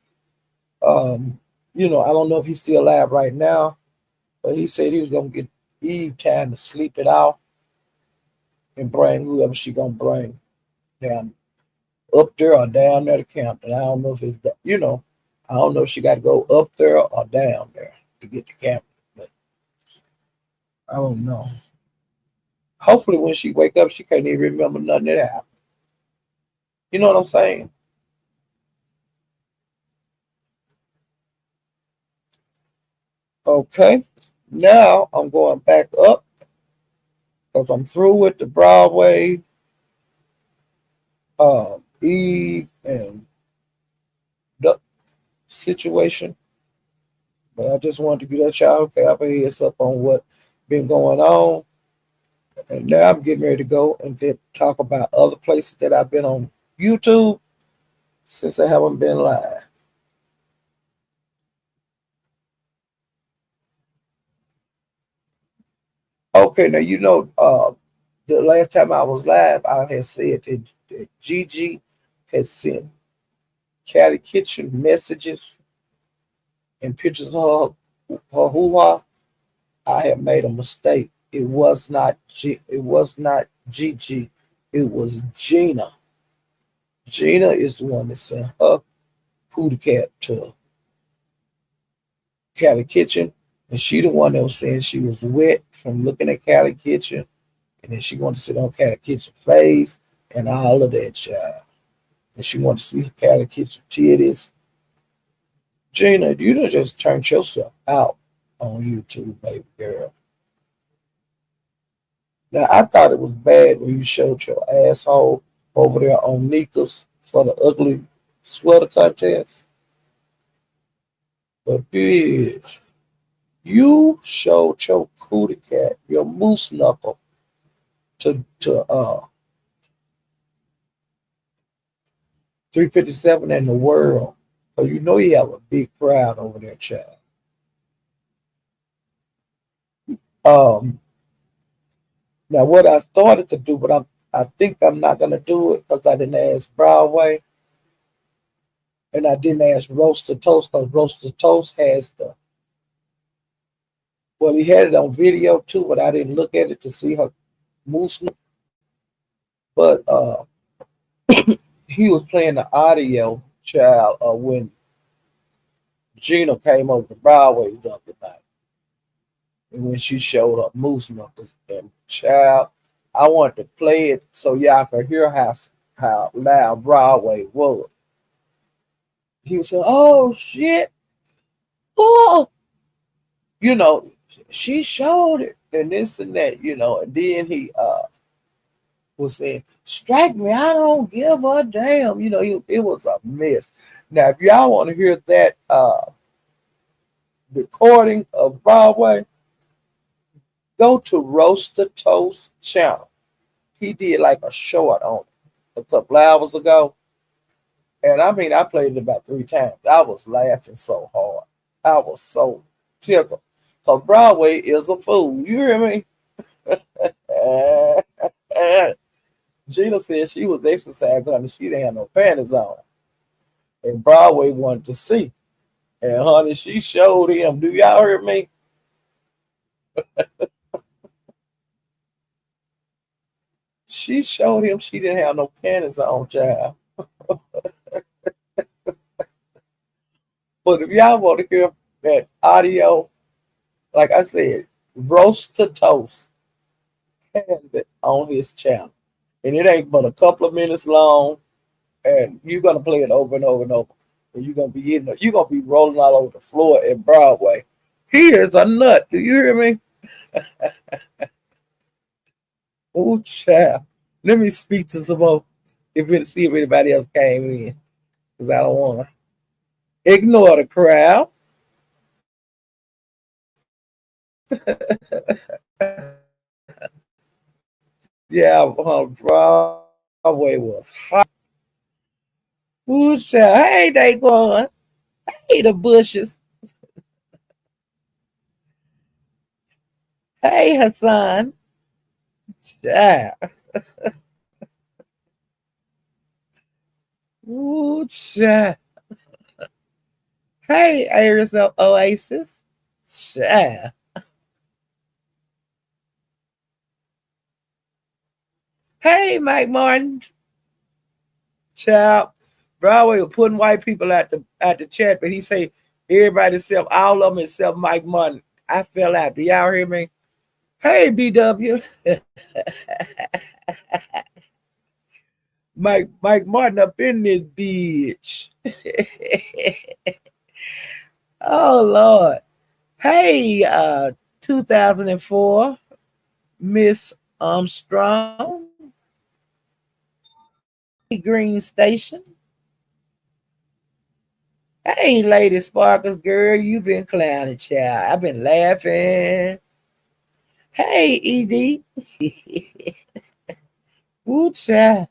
[SPEAKER 1] I don't know if he's still alive right now, but he said he was gonna get Eve time to sleep it off and bring whoever she gonna bring down up there or down there to Campton. I don't know if I don't know if she got to go up there or down there to get to Campton, but I don't know. Hopefully, when she wake up, she can't even remember nothing that happened. You know what I'm saying? Okay. Now I'm going back up because I'm through with the Broadway, Eve, and the situation. But I just wanted to let y'all have a heads up on what been going on. And now I'm getting ready to go and then talk about other places that I've been on YouTube since I haven't been live. Okay, now the last time I was live, I had said that Gigi had sent Catty Kitchen messages and pictures of her hoo-ha. I had made a mistake. It was not Gigi. It was Gina. Gina is the one that sent her pootie cat to Cali Kitchen. And she the one that was saying she was wet from looking at Cali Kitchen. And then she wanted to sit on Cali Kitchen face and all of that, child. And she wanted to see Cali Kitchen titties. Gina, you done just turned yourself out on YouTube, baby girl. Now, I thought it was bad when you showed your asshole over there on Nika's for the ugly sweater contest. But, bitch, you showed your cootie cat, your moose knuckle, to 357 in the world. So you know you have a big crowd over there, child. Um, Now what I started to do, but I think I'm not gonna do it because I didn't ask Broadway and I didn't ask Roaster Toast because Roaster Toast has he had it on video too, but I didn't look at it to see her moose. But he was playing the audio, child, when Gina came over to Broadway the other night. And when she showed up moose knuckles and child, I wanted to play it so y'all could hear how loud Broadway was. He was saying, "Oh shit, oh," you know, she showed it and this and that, and then he was saying, "Strike me, I don't give a damn," it was a mess. Now, if y'all want to hear that recording of Broadway, go to Roast the Toast channel. He did like a short on it a couple hours ago. And I mean, I played it about 3 times. I was laughing so hard. I was so tickled. So Broadway is a fool. You hear me? Gina said she was exercising and she didn't have no panties on. And Broadway wanted to see. And honey, she showed him. Do y'all hear me? She showed him she didn't have no panties on, child. But if y'all want to hear that audio, like I said, roast to toast has it on his channel. And it ain't but a couple of minutes long. And you're gonna play it over and over and over. And you're gonna be rolling all over the floor at Broadway. He is a nut. Do you hear me? Oh child. Let me speak to some more see if anybody else came in. Because I don't wanna ignore the crowd. Yeah, Broadway was hot. Ooh child. Hey, they going. Hey, the bushes. Hey, Hassan. Child. Ooh, child. Hey, Iris of Oasis. Child. Hey, Mike Martin. Child. Broadway was putting white people at the chat, but he say everybody except all of them except Mike Martin. I fell out. Do y'all hear me? Hey, BW. Mike Martin up in this bitch. Oh Lord. Hey, 2004, Miss Armstrong, Green Station. Hey, Lady Sparkles, girl, you been clowning, child. I've been laughing. Hey, ED. Woo, child.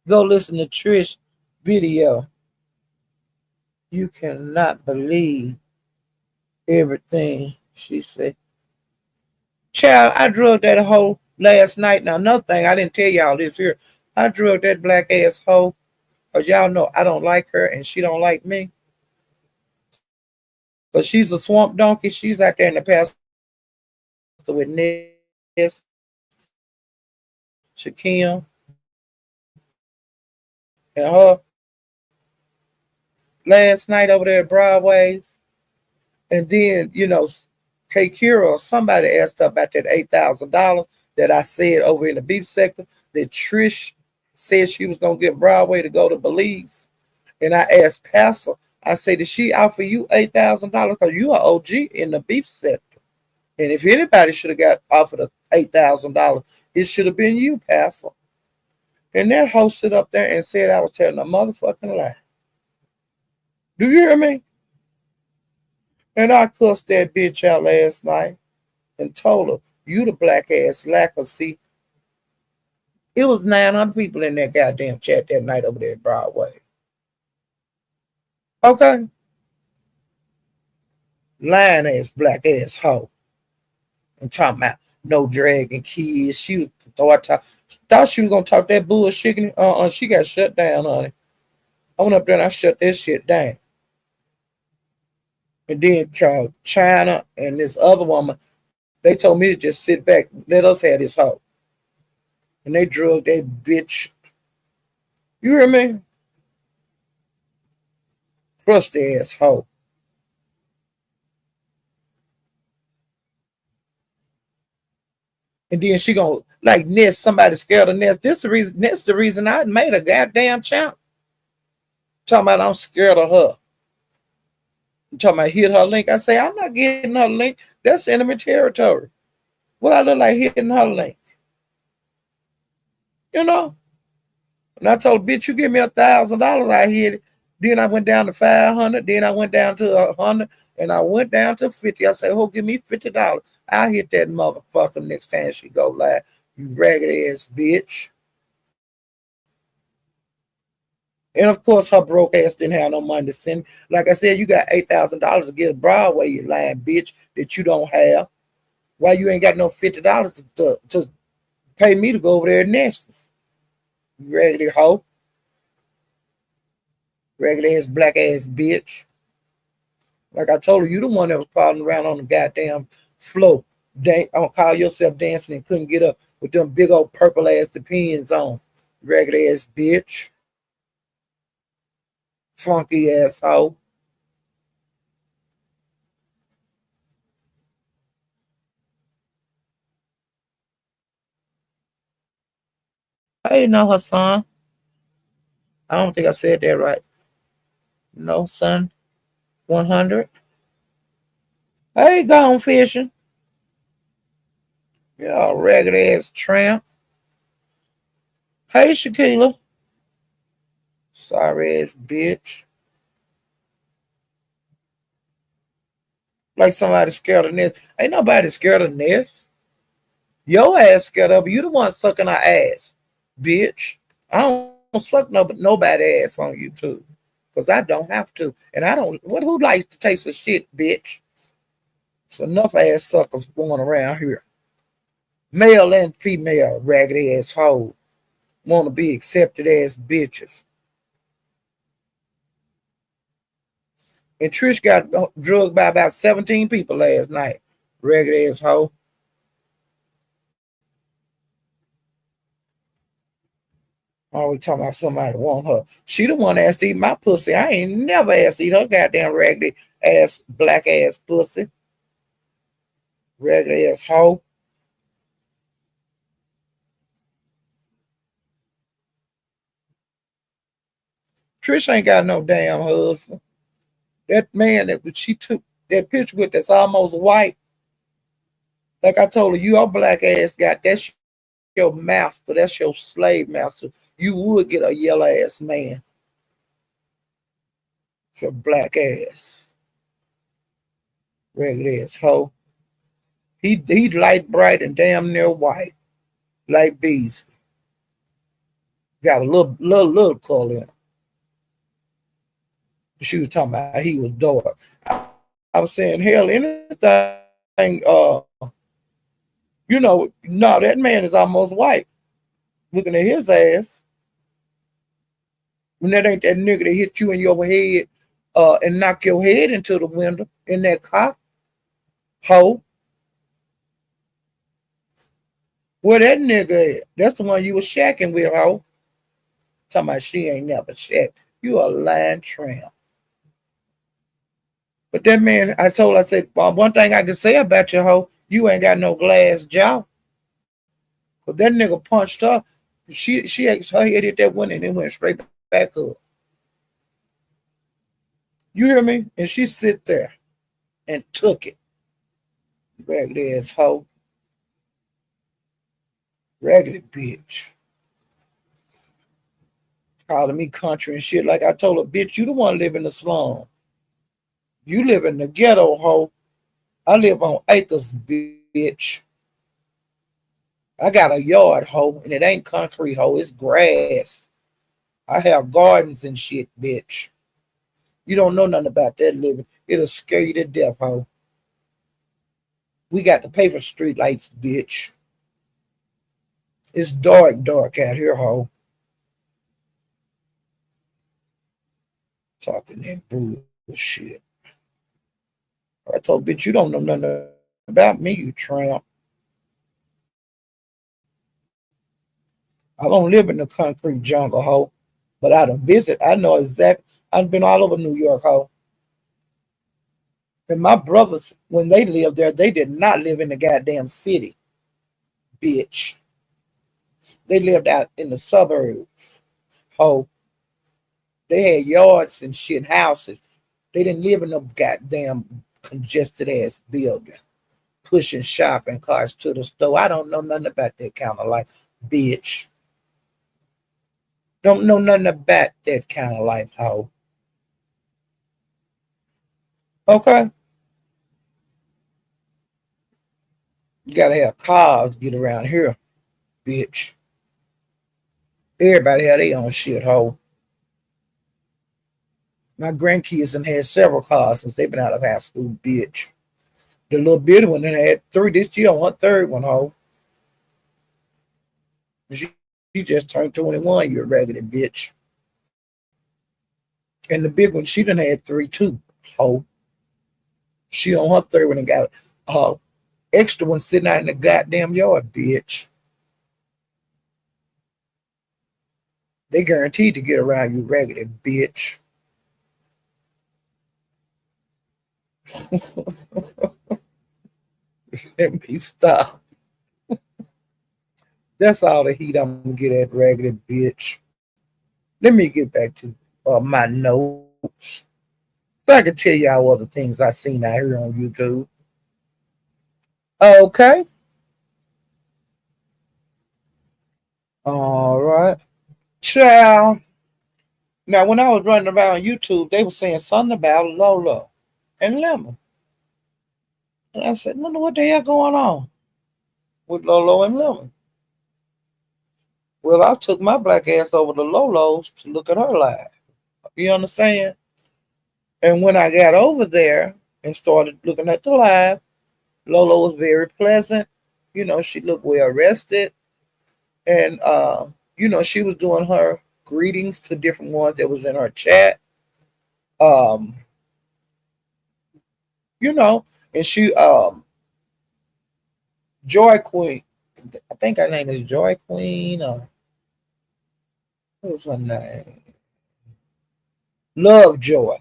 [SPEAKER 1] Go listen to Trish video. You cannot believe everything she said. Child, I drug that hoe last night. Now, another thing, I didn't tell y'all this here. I drug that black ass hoe because y'all know I don't like her and she don't like me. But she's a swamp donkey. She's out there in the pasture with Ness, Shaquem, and her last night over there at Broadway's. And then, K Kira or somebody asked her about that $8,000 that I said over in the beef sector that Trish said she was going to get Broadway to go to Belize. And I asked Pastor, I said, did she offer you $8,000? Because you are OG in the beef sector. And if anybody should have got offered $8,000, it should have been you, Pastor. And that host stood up there and said I was telling a motherfucking lie. Do you hear me? And I cussed that bitch out last night and told her, you the black ass slacker. See, it was 900 people in that goddamn chat that night over there at Broadway. Okay? Lying ass, black ass hoe. And talking about no dragging kids. She thought she was going to talk that bullshit. She got shut down, honey. I went up there and I shut that shit down. And then China and this other woman, they told me to just sit back, let us have this hoe. And they drug that bitch. You hear me? Crusty ass hoe. And then she gonna like Ness, somebody scared of Ness. That's the reason I made a goddamn champ. Talking about I'm scared of her. Talking about hit her link. I say, I'm not getting her link. That's enemy territory. What I look like hitting her link? You know? And I told bitch, you give me $1,000, I hit it. Then I went down to 500. Then I went down to 100, and I went down to 50. I said, "Oh, give me $50. I'll hit that motherfucker next time she go live. You ragged ass bitch." And of course, her broke ass didn't have no money to send. Like I said, you got $8,000 to get a Broadway, you lying bitch, that you don't have. Why you ain't got no $50 to pay me to go over there next? You raggedy hoe, ragged ass black ass bitch. Like I told her, you the one that was crawling around on the goddamn floor. Call yourself dancing and couldn't get up with them big old purple ass depends on. Ragged ass bitch. Funky asshole. I didn't know her son. I don't think I said that right. No, son. 100. Hey, gone fishing. Y'all ragged ass tramp. Hey, Shakila. Sorry ass bitch. Like somebody scared of this. Ain't nobody scared of this. Your ass scared of her. You the one sucking her ass, bitch. I don't suck nobody ass on you too. Cause I don't have to. And I don't who likes to taste of shit, bitch? It's enough ass suckers going around here. Male and female ragged ass hoe. Wanna be accepted as bitches. And Trish got drugged by about 17 people last night. Ragged ass hoe. Always talking about somebody want her. She the one that asked to eat my pussy. I ain't never asked to eat her goddamn raggedy ass, black ass pussy. Raggedy ass hoe. Trish ain't got no damn husband. That man that she took that picture with that's almost white. Like I told her, your black ass got that's your master. That's your slave master. You would get a yellow ass man. Your black ass. Ragged ass hoe. He light bright and damn near white. Like bees. Got a little color in him. She was talking about he was dark. I was saying, hell, anything, no, that man is almost white. Looking at his ass. When that ain't that nigga that hit you in your head and knock your head into the window in that car. Ho. Where that nigga at? That's the one you was shacking with, ho. Talking about she ain't never shacked. You a lying tramp. But that man, I said, well, one thing I can say about you, ho, you ain't got no glass jaw. Cause that nigga punched her. Her head hit that window and it went straight back up. You hear me? And she sit there and took it. Raggedy ass hoe. Raggedy bitch. Calling me country and shit. Like I told her, bitch, you the one live in the slum. You live in the ghetto, hoe. I live on acres, bitch. I got a yard, hoe, and it ain't concrete, hoe. It's grass. I have gardens and shit, bitch. You don't know nothing about that living. It'll scare you to death, hoe. We got to pay for street lights, bitch. It's dark out here, hoe. Talking that bullshit. I told bitch, you don't know nothing about me, you tramp. I don't live in the concrete jungle, hoe. But I done visit. I know exactly. I've been all over New York, hoe. And my brothers, when they lived there, they did not live in the goddamn city, bitch. They lived out in the suburbs, hoe. They had yards and shit, houses. They didn't live in no goddamn congested ass building, pushing shopping carts to the store. I don't know nothing about that kind of life, bitch. Don't know nothing about that kind of life, hoe. Okay, you gotta have cars to get around here, bitch. Everybody had their own shithole. My grandkids and had several cars since they've been out of high school, bitch. The little bitty one that had three this year on her third one, ho. She just turned 21, you raggedy bitch. And the big one, she done had three too, ho. She on her third one and got extra one sitting out in the goddamn yard, bitch. They guaranteed to get around you, raggedy bitch. Let me stop. That's all the heat I'm gonna get at, raggedy bitch. Let me get back to my notes. So I can tell y'all other things I seen out here on YouTube. Okay. All right. Ciao. Now, when I was running around YouTube, they were saying something about Lola and Lemon. And I said, wonder what the hell going on with Lola and Lemon. Well, I took my black ass over to Lolo's to look at her live. You understand? And when I got over there and started looking at the live, Lola was very pleasant. You know, she looked well rested. And, she was doing her greetings to different ones that was in her chat. Um, you know, and Joy Queen, I think her name is Joy Queen, or what was her name? Love Joy.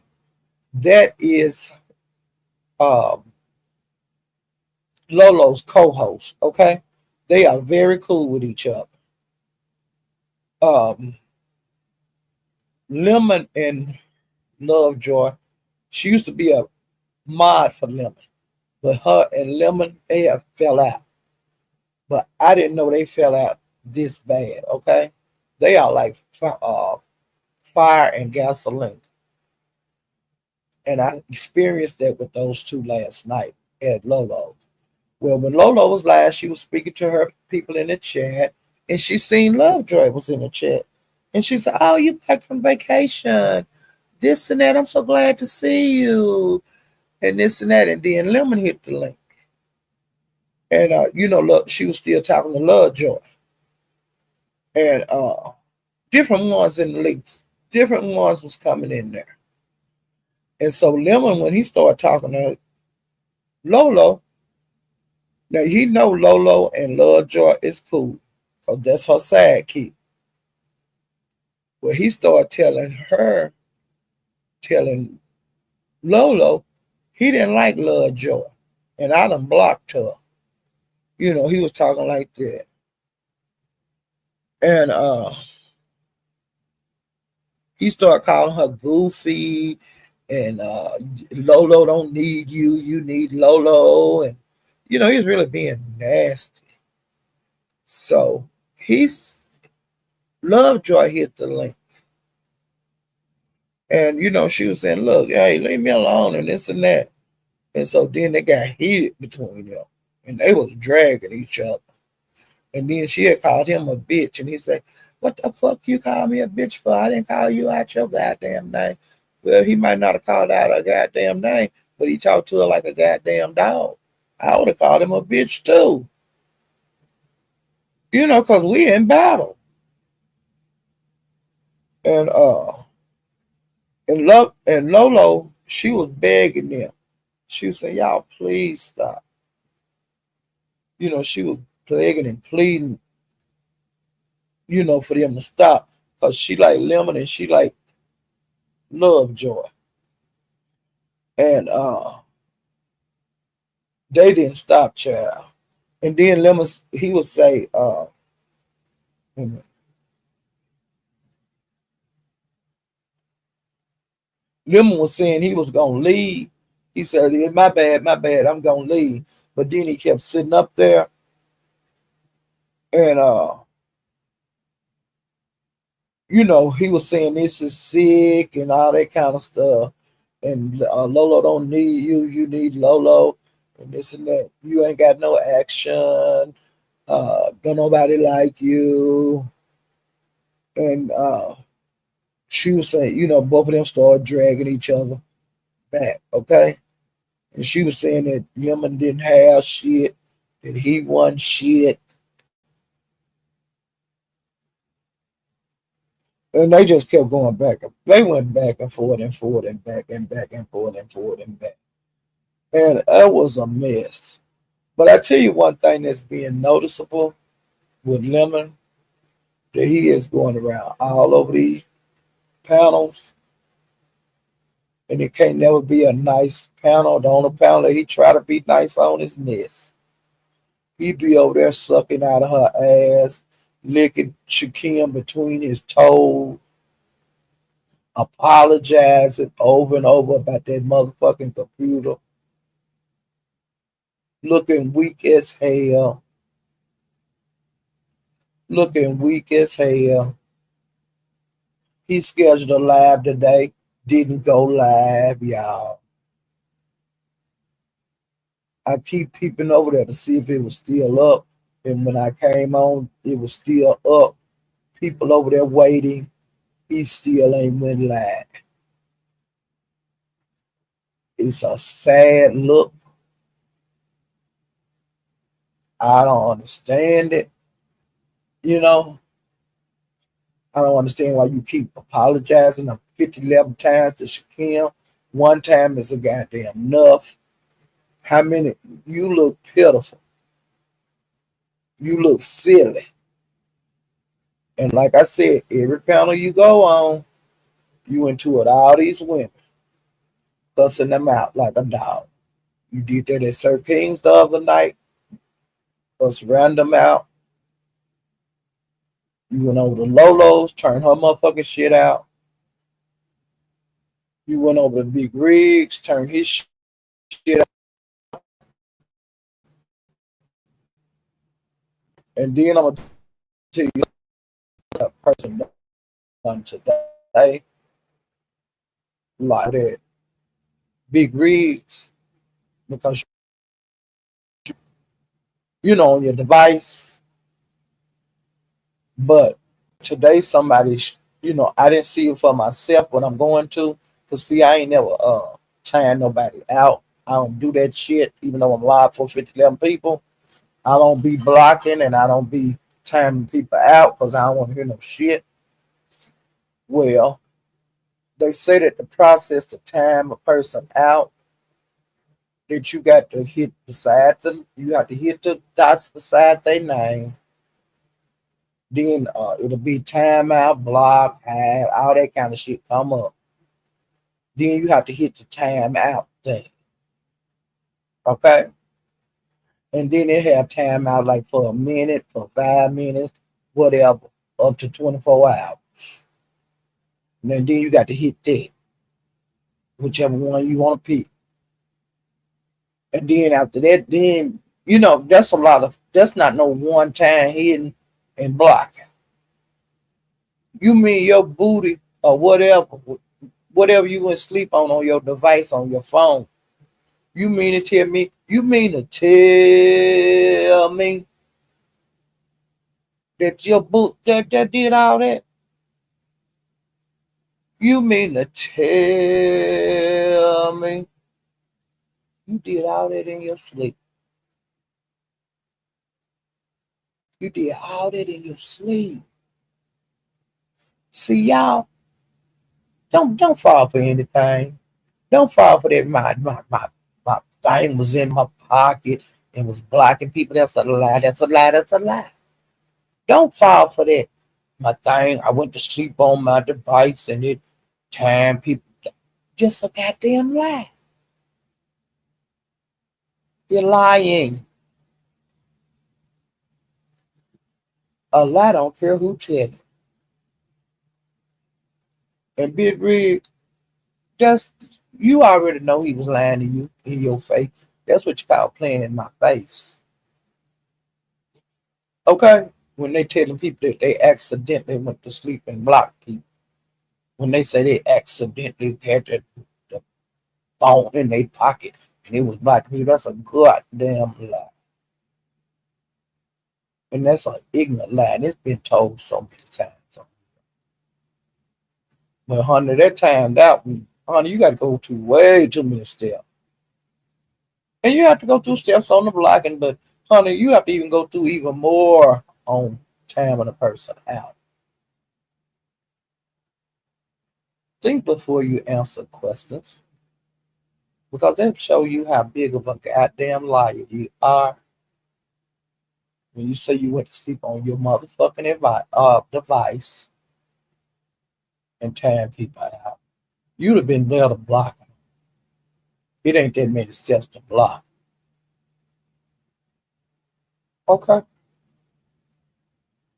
[SPEAKER 1] That is um, Lolo's co-host. Okay, they are very cool with each other. Um, Lemon and Love Joy. She used to be a mod for Lemon, but her and Lemon they have fell out. But I didn't know they fell out this bad. Okay, they are like fire and gasoline, and I experienced that with those two last night at Lolo. Well, when Lolo was live, she was speaking to her people in the chat, and she seen Lovejoy was in the chat. And she said, "Oh, you back from vacation. This and that. I'm so glad to see you." And this and that. And then Lemon hit the link. And, look, she was still talking to Lovejoy. And different ones in the links, different ones was coming in there. And so Lemon, when he started talking to Lolo, now he know Lolo and Lovejoy is cool. Because that's her sidekick. Well, he started telling Lolo, he didn't like Love Joy. And I done blocked her. He was talking like that. And he started calling her goofy and Lolo don't need you, you need Lolo. And he's really being nasty. So he's Lovejoy hit the link. And she was saying, look, hey, leave me alone and this and that. And so then they got heated between them. And they was dragging each other. And then she had called him a bitch. And he said, what the fuck you call me a bitch for? I didn't call you out your goddamn name. Well, he might not have called out her goddamn name, but he talked to her like a goddamn dog. I would have called him a bitch too. Because we in battle. And Lolo, she was begging them. She was saying, y'all please stop. She was begging and pleading, for them to stop. Because she like Lemon and she like Lovejoy. And they didn't stop, child. And then Lemon, he would say, Lemon was saying he was gonna leave. He said, my bad, I'm gonna leave. But then he kept sitting up there and he was saying this is sick and all that kind of stuff. and Lolo don't need you. You need Lolo, and this and that. You ain't got no action. Don't nobody like you. And she was saying, both of them started dragging each other back. Okay, and she was saying that Lemon didn't have shit, that he won shit, and they just kept going back. They went back and forth and forth and back and back and forth and forth and back, and it was a mess. But I tell you one thing that's being noticeable with Lemon, that he is going around all over these panels, and it can't never be a nice panel. The only panel that he try to be nice on is this. He be over there sucking out of her ass, licking Shaquem between his toes, apologizing over and over about that motherfucking computer, looking weak as hell, looking weak as hell. He scheduled a live today, didn't go live, y'all. I keep peeping over there to see if it was still up. And when I came on, it was still up. People over there waiting. He still ain't went live. It's a sad look. I don't understand it. You know, I don't understand why you keep apologizing 50, 11 times to Shaquem. One time is a goddamn enough. How many? You look pitiful. You look silly. And like I said, every panel you go on, you into it all these women, cussing them out like a dog. You did that at Sir King's the other night, cuss random out. You went over to Lolo's, turned her motherfucking shit out. You went over to Big Riggs, turned his shit out. And then I'm gonna tell you a person done today, like that. Big Riggs, because on your device. But today somebody, I didn't see it for myself when I'm going to. Cause see, I ain't never tying nobody out. I don't do that shit, even though I'm live for 50, 11 people. I don't be blocking and I don't be timing people out because I don't want to hear no shit. Well, they say that the process to time a person out, that you got to hit beside them, you have to hit the dots beside their name. Then it'll be timeout, block, hide, all that kind of shit come up. Then you have to hit the timeout thing. Okay? And then it have timeout like for a minute, for 5 minutes, whatever, up to 24 hours. And then you got to hit that, whichever one you want to pick. And then after that, then, that's not no one time hitting and blocking. You mean your booty or whatever you went sleep on your device, on your phone. You mean to tell me that your boot that did all that? You mean to tell me you did all that in your sleep? You did all that in your sleep. See, y'all, don't fall for anything. Don't fall for that. My thing was in my pocket and was blocking people. That's a lie. That's a lie. That's a lie. Don't fall for that. My thing, I went to sleep on my device and it time people. Just a goddamn lie. You're lying. A lie don't care who tell it. And Big Rig, just you already know he was lying to you in your face. That's what you call playing in my face. Okay? When they telling people that they accidentally went to sleep and blocked people. When they say they accidentally had to phone in their pocket and it was black people. That's a goddamn lie. And that's an ignorant lie. And it's been told so many times. But honey, that timed out. Honey, you got to go through way too many steps. And you have to go through steps on the blocking, but honey, you have to even go through even more on timing a person out. Think before you answer questions because they'll show you how big of a goddamn liar you are when you say you went to sleep on your motherfucking device and time people out. You'd have been better to block them. It ain't that many steps to block. Okay.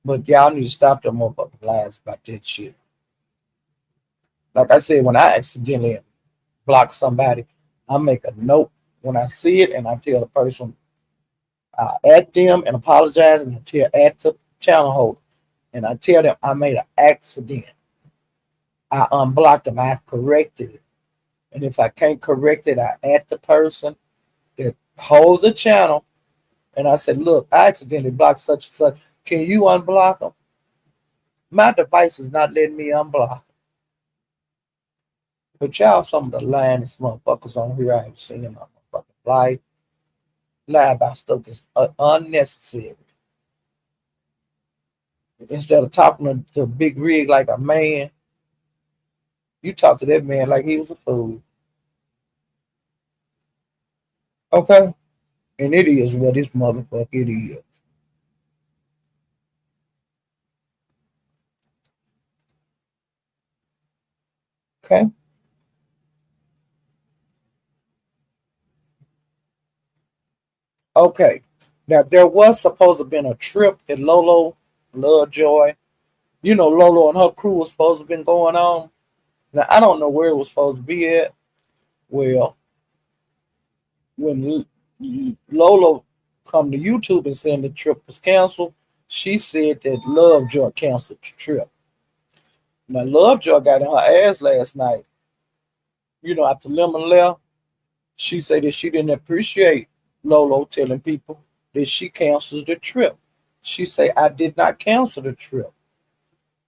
[SPEAKER 1] But y'all need to stop them motherfucking lies about that shit. Like I said, when I accidentally block somebody, I make a note when I see it and I tell the person, I at them and apologize and I tell at the channel holder. And I tell them I made an accident. I unblocked them, I corrected it. And if I can't correct it, I at the person that holds the channel and I said, look, I accidentally blocked such and such. Can you unblock them? My device is not letting me unblock. But y'all, some of the lyingest motherfuckers on here I have seen in my motherfucking life. Lie about stuff that's unnecessary. Instead of talking to a big rig like a man, you talk to that man like he was a fool. Okay? And it is what this motherfucker it is. Okay? Okay. Now, there was supposed to have been a trip that Lolo, Love Joy, Lolo and her crew was supposed to have been going on. Now, I don't know where it was supposed to be at. Well, when Lolo come to YouTube and said the trip was canceled, she said that Lovejoy canceled the trip. Now, Lovejoy got in her ass last night. After Lemon left, she said that she didn't appreciate Lolo telling people that she canceled the trip. She said, I did not cancel the trip.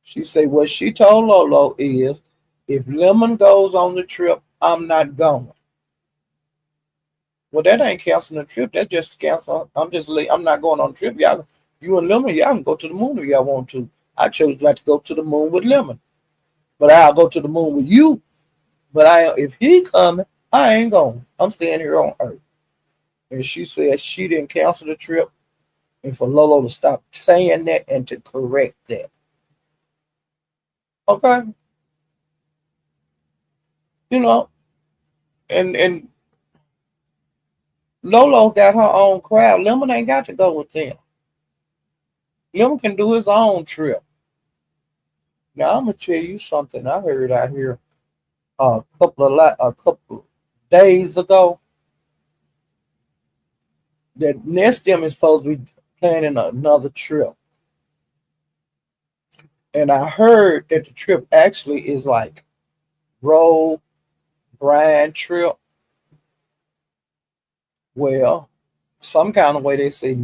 [SPEAKER 1] She said what she told Lolo is, if Lemon goes on the trip, I'm not going. Well, that ain't canceling the trip. That just cancel. I'm not going on the trip. Y'all, you and Lemon, y'all can go to the moon if y'all want to. I chose not to go to the moon with Lemon, but I'll go to the moon with you. But if he coming, I ain't going. I'm staying here on Earth. And she said she didn't cancel the trip, and for Lolo to stop saying that and to correct that. Okay, you know, and Lolo got her own crowd. Lemon ain't got to go with them. Lemon can do his own trip. Now I'm gonna tell you something I heard out here a couple days ago that Nestim is supposed to be planning another trip. And I heard that the trip actually is like Roe Brian trip. Well, some kind of way they say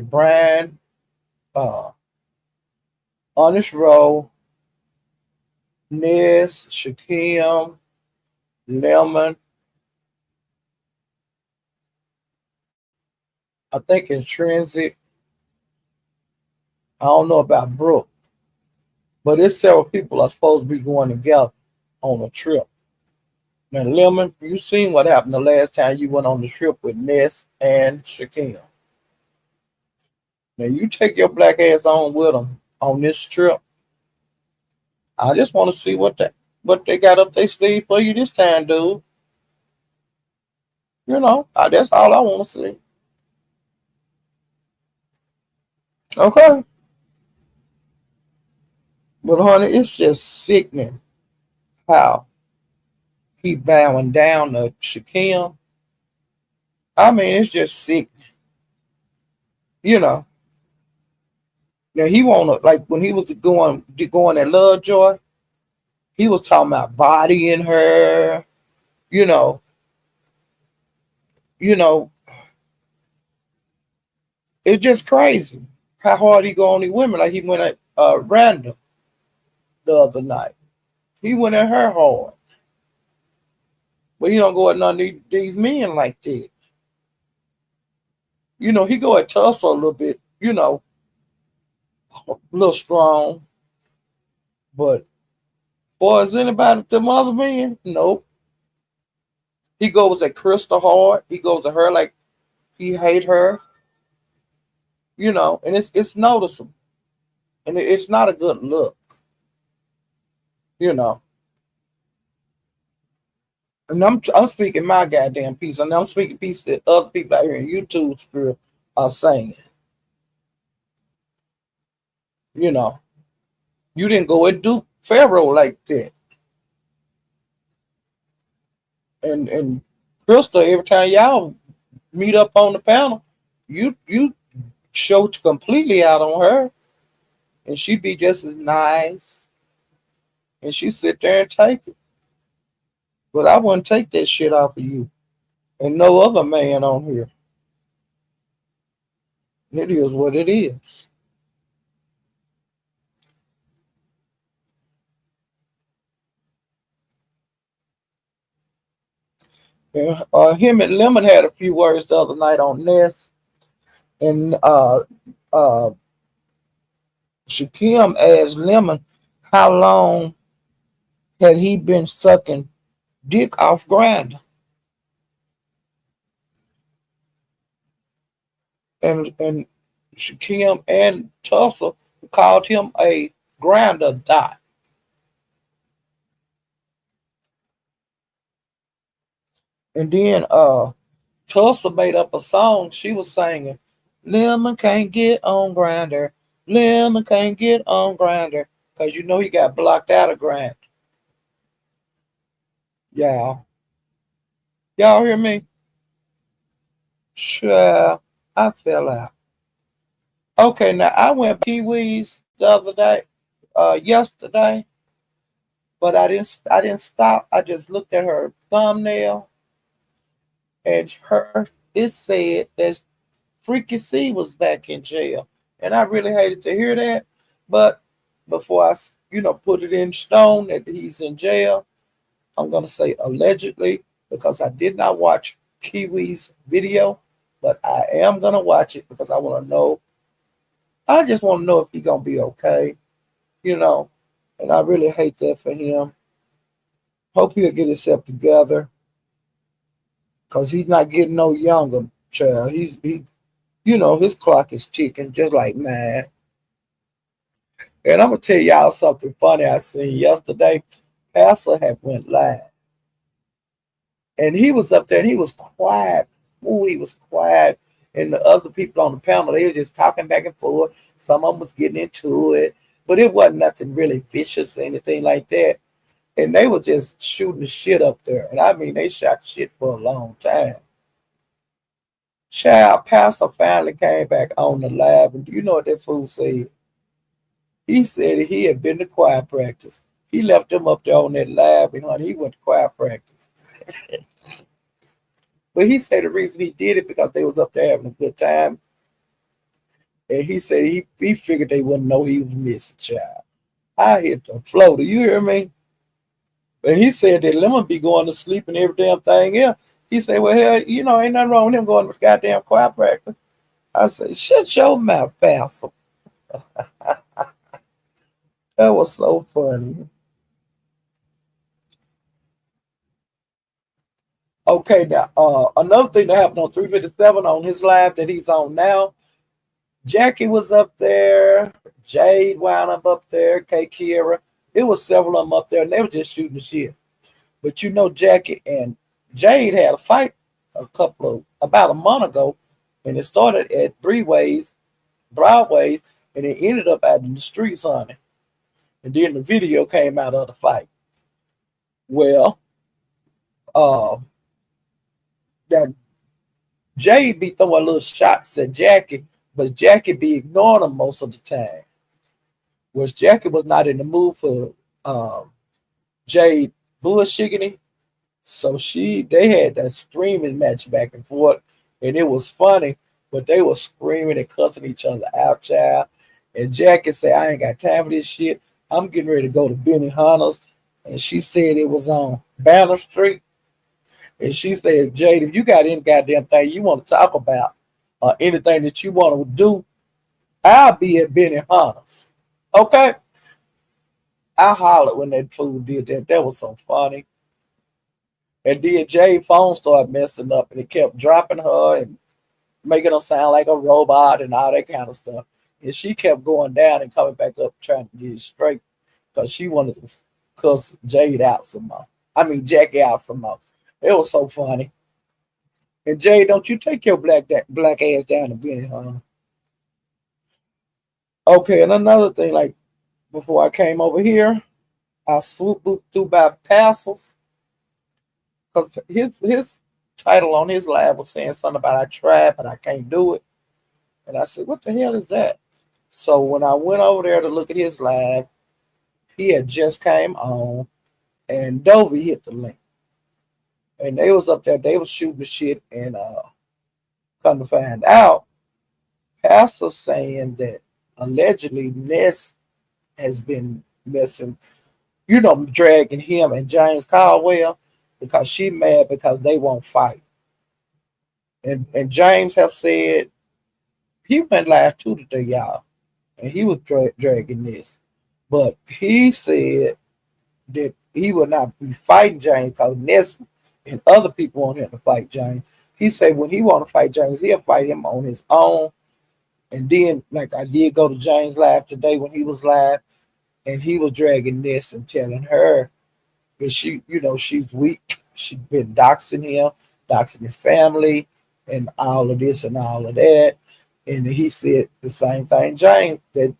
[SPEAKER 1] Brian, Honest Rowe, Ness, Shakim, Lemon. I think Intrinsic. I don't know about Brooke, but it's several people are supposed to be going together on a trip. Now, Lemon, you seen what happened the last time you went on the trip with Ness and Shakim. Now, you take your black ass on with them on this trip. I just want to see what they got up their sleeve for you this time, dude. That's all I want to see. Okay. But honey, it's just sickening how he bowing down to Shakim. I mean, it's just sick. You know. Now he wanna like when he was going at Lovejoy, he was talking about bodying her, You know, you know, it's just crazy how hard he go on these women. Like he went at Random the other night. He went at her hard, but he don't go at none of these men like that. He go at Tulsa a little bit. A little strong, but boy, is anybody them other men? Nope. He goes at Crystal hard. He goes at her like he hate her. And it's noticeable, and it's not a good look. You know, and I'm speaking my goddamn piece, and I'm speaking piece that other people out here in YouTube sphere are saying. You know, you didn't go and do Pharaoh like that, and Crystal. Every time y'all meet up on the panel, you show completely out on her, and she be just as nice, and she sit there and take it. But I wouldn't take that shit off of you, and no other man on here. It is what it is. And, him and Lemon had a few words the other night on this, and uh, Shakim asked Lemon how long had he been sucking dick off Grinder, and Shakim and Tulsa called him a Grinder dot, and then Tulsa made up a song. She was singing, "Lemon can't get on Grinder, Lemon can't get on Grinder," because he got blocked out of Grinder. Y'all hear me? Sure, I fell out. Okay, now I went Pee-wee's the other day, yesterday, but I didn't stop. I just looked at her thumbnail, and it said that Freaky C was back in jail, and I really hated to hear that. But before I, put it in stone that he's in jail, I'm gonna say allegedly because I did not watch Kiwi's video, but I am gonna watch it because I want to know. I just want to know if he's gonna be okay, you know. And I really hate that for him. Hope he'll get himself together because he's not getting no younger, child. His clock is ticking just like mine. And I'm gonna tell y'all something funny I seen yesterday. Pastor had went live, and he was up there, and he was quiet. Ooh, he was quiet. And the other people on the panel, they were just talking back and forth. Some of them was getting into it, but it wasn't nothing really vicious or anything like that. And they were just shooting the shit up there. And I mean, they shot shit for a long time. Child, Pastor finally came back on the lab, and do you know what that fool said? He said he had been to choir practice. He left them up there on that lab, and honey, he went to choir practice. But he said the reason he did it because they was up there having a good time. And he said he figured they wouldn't know he was missing, child. I hit the floor. Do you hear me? And he said that Lemon be going to sleep and every damn thing else. He said, well, hell, ain't nothing wrong with him going to goddamn choir practice. I said, shut your mouth, Pastor. That was so funny. Okay, now another thing that happened on 357 on his live that he's on now, Jackie was up there, Jade wound up there, K Kira. It was several of them up there, and they were just shooting the shit. But Jackie and Jade had a fight about a month ago, and it started at Broadway's, and it ended up out in the streets on it. And then the video came out of the fight. Well, uh, that Jade be throwing little shots at Jackie, but Jackie be ignoring them most of the time. Whereas Jackie was not in the mood for Jade bullshitting. So they had that screaming match back and forth, and it was funny, but they were screaming and cussing each other out, child. And Jackie said, "I ain't got time for this shit. I'm getting ready to go to Benny Hunter's." And she said it was on Banner Street. And she said, "Jade, if you got any goddamn thing you want to talk about or anything that you want to do, I'll be at Benny Hunter's." Okay? I hollered when that fool did that. That was so funny. And then Jay's phone started messing up and it kept dropping her and making her sound like a robot and all that kind of stuff. And she kept going down and coming back up trying to get it straight because she wanted to cuss Jade out some more. I mean, Jackie out some more. It was so funny. And Jade, don't you take your black ass down to Benny, huh? Okay, and another thing, like before I came over here, I swooped through by Passos because his title on his lab was saying something about I tried but I can't do it. And I said, what the hell is that? So when I went over there to look at his live, he had just came on and Dovey hit the link. And they was up there, they was shooting the shit and come to find out, Pastor saying that allegedly Ness has been messing, dragging him and James Caldwell because she mad because they won't fight. And James have said he went live too today, y'all, and he was dragging this. But he said that he would not be fighting James because Ness and other people want him to fight James. He said when he want to fight James, he'll fight him on his own. And then, like I did go to James live today when he was live, and he was dragging Ness and telling her that she's weak. She's been doxing him, doxing his family, and all of this and all of that. And he said the same thing, James, that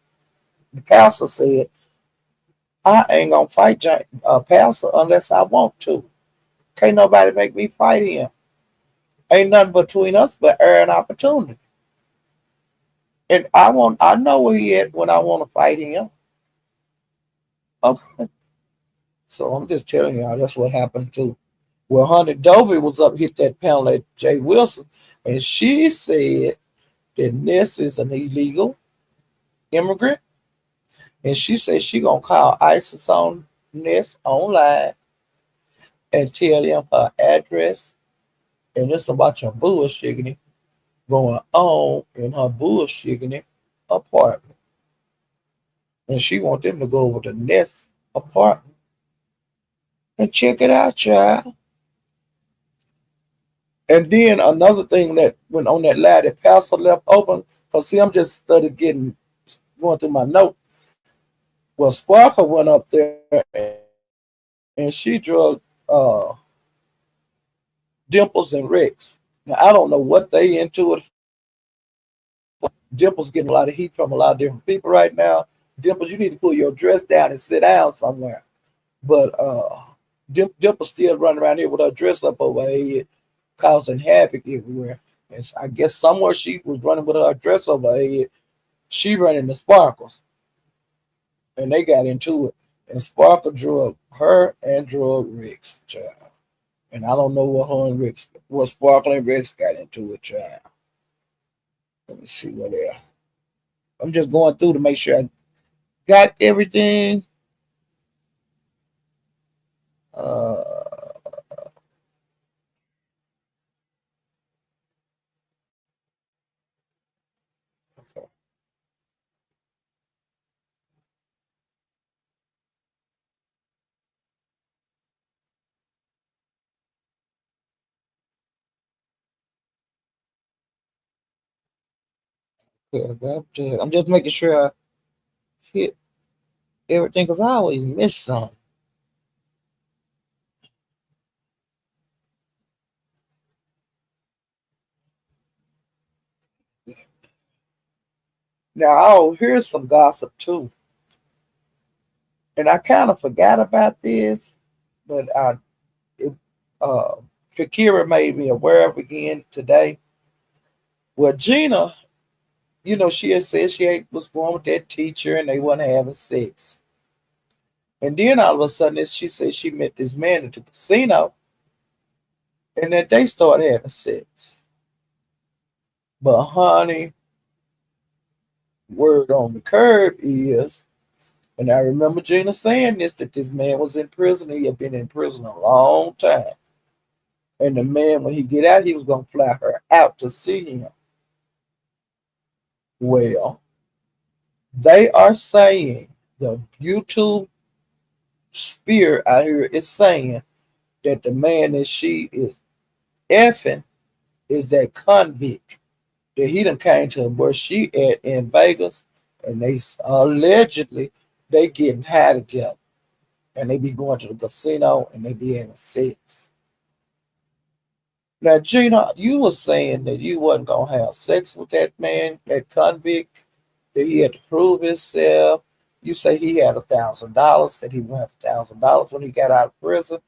[SPEAKER 1] the pastor said, I ain't gonna fight James, pastor unless I want to. Can't nobody make me fight him. Ain't nothing between us but air and opportunity. And I know where he at when I want to fight him. Okay. So I'm just telling y'all that's what happened too. Well, Honey Dovey was up hit that panel at Jay Wilson, and she said that Ness is an illegal immigrant, and she said she gonna call ISIS on Ness online and tell them her address, and there's a bunch of bullshitting going on in her bullshitting apartment, and she want them to go over to Ness apartment and check it out, child. And then another thing that went on that line that Pastor left open, because see, I'm just started going through my note. Well, Sparkle went up there and she drug Dimples and Rex. Now, I don't know what they into it. Dimples getting a lot of heat from a lot of different people right now. Dimples, you need to pull your dress down and sit down somewhere. But Dimples still running around here with her dress up over her head, causing havoc everywhere. And I guess somewhere she was running with her dress over her head. She running the Sparkles. And they got into it. And Sparkle drug her and drug Rex, child. And I don't know what her and Rex, what Sparkle and Rex got into it, child. Let me see what else. I'm just going through to make sure I got everything. Uh, okay. I'm just making sure I hit everything because I always miss something. Now, here's some gossip too. And I kind of forgot about this, but uh, Shakira made me aware of again today. Well, Gina, she had said was going with that teacher and they wasn't having sex. And then all of a sudden, she said she met this man at the casino and that they started having sex. But honey, word on the curb is, and I remember Gina saying this, that this man was in prison. He had been in prison a long time. And the man, when he get out, he was gonna fly her out to see him. Well, they are saying the YouTube spirit out here is saying that the man that she is effing is that convict that he done came to where she at in Vegas, and they allegedly they getting high together, and they be going to the casino and they be having sex. Now, Gina, you were saying that you wasn't gonna have sex with that man, that convict, that he had to prove himself. You say he had $1,000, that he would have $1,000 when he got out of prison.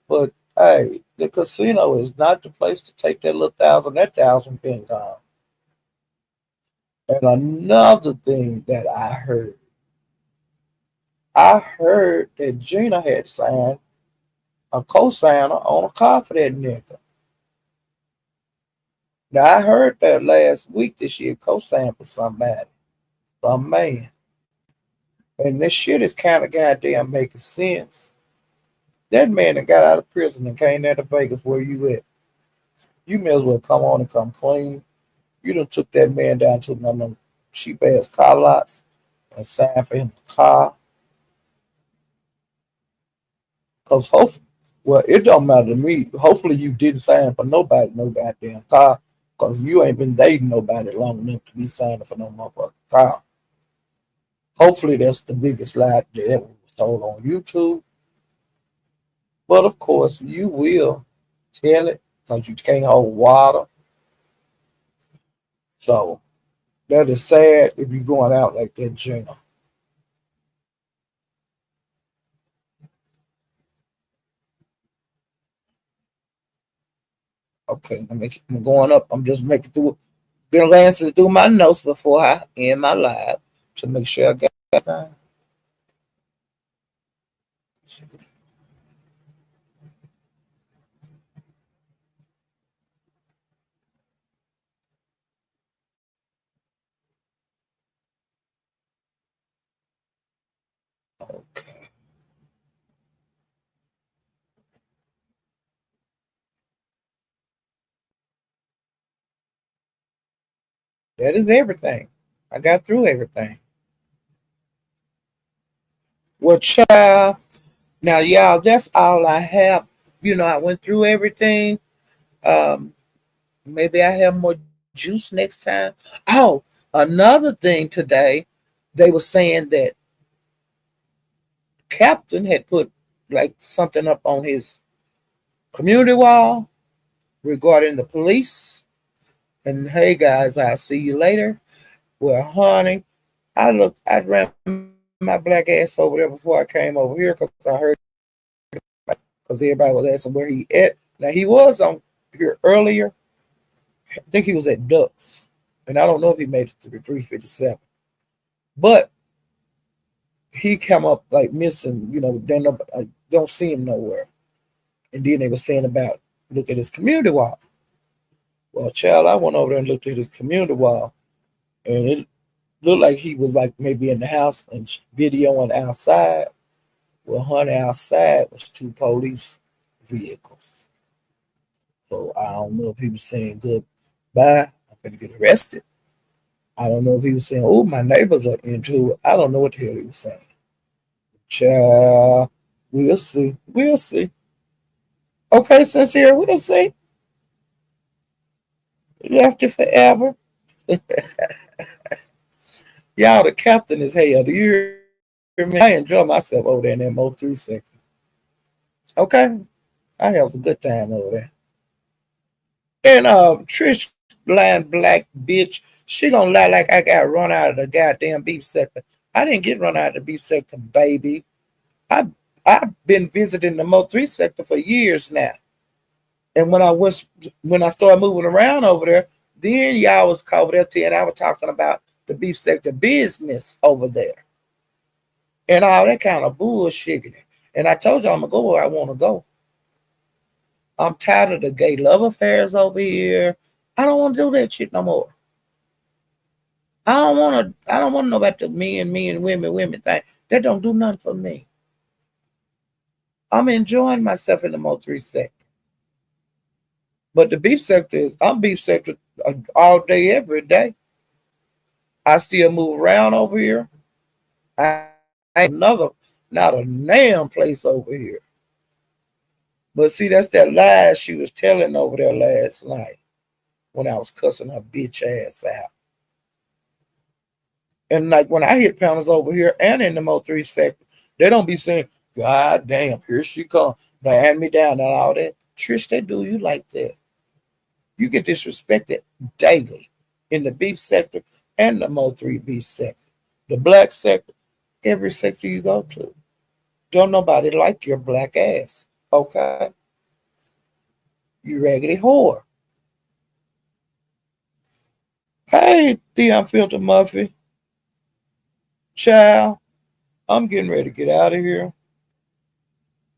[SPEAKER 1] But hey, the casino is not the place to take that little thousand. That thousand been gone. And another thing that I heard that Gina had signed a co-signer on a car for that nigga. Now I heard that last week that she had co-signed for somebody, some man. And this shit is kind of goddamn making sense. That man that got out of prison and came down to Vegas, where you at? You may as well come on and come clean. You done took that man down to one of them cheap ass car lots and signed for him a car. Cause hopefully, well, it don't matter to me. Hopefully you didn't sign for nobody, no goddamn car. Cause you ain't been dating nobody long enough to be signing for no motherfucking car. Hopefully that's the biggest lie that ever was told on YouTube. But of course you will tell it because you can't hold water. So that is sad if you're going out like that, Gina. Okay, I'm going up. I'm just making through glances through my notes before I end my live to make sure I got time. Okay, that is everything. I got through everything. Well, child, now y'all, that's all I have. I went through everything. Um, Maybe I have more juice next time. Oh, another thing today, they were saying that Captain had put like something up on his community wall regarding the police. And hey guys, I'll see you later. Well, honey, I ran my black ass over there before I came over here because I heard because everybody was asking where he at. Now he was on here earlier. I think he was at Ducks, and I don't know if he made it to the 357. But he come up like missing. I don't see him nowhere. And then they were saying about look at his community wall. Well, child, I went over there and looked at his community wall, and it looked like he was like maybe in the house and videoing outside. Well, honey, outside was two police vehicles. So I don't know if he was saying goodbye. I'm gonna get arrested. I don't know if he was saying, "Oh, my neighbors are into it." I don't know what the hell he was saying. Child, we'll see. We'll see. Okay, sincere, we'll see. Left it forever. Y'all, the captain is hell. Do you hear me? I enjoy myself over there in that Mo 3 section. Okay, I have a good time over there. And Trish, blind black bitch, she gonna lie like I got run out of the goddamn beef sector. I didn't get run out of the beef sector, baby. I I've been visiting the Mo 3 sector for years now. And when I started moving around over there, then y'all was over there and I was talking about the beef sector business over there and all that kind of bullshit. And I told y'all I'm gonna go where I want to go. I'm tired of the gay love affairs over here. I don't want to do that shit no more. I don't want to know about the men, women thing. That don't do nothing for me. I'm enjoying myself in the Mo3 sector. But the beef sector is, I'm beef sector all day, every day. I still move around over here. I ain't another, not a damn place over here. But see, that's that lie she was telling over there last night when I was cussing her bitch ass out. And like when I hit panels over here and in the Mo3 sector, they don't be saying, God damn, here she come. They hand me down and all that. Trish, they do you like that. You get disrespected daily in the beef sector and the Mo3 beef sector. The black sector, every sector you go to. Don't nobody like your black ass. Okay? You raggedy whore. Hey, the unfiltered Muffy. Child, I'm getting ready to get out of here.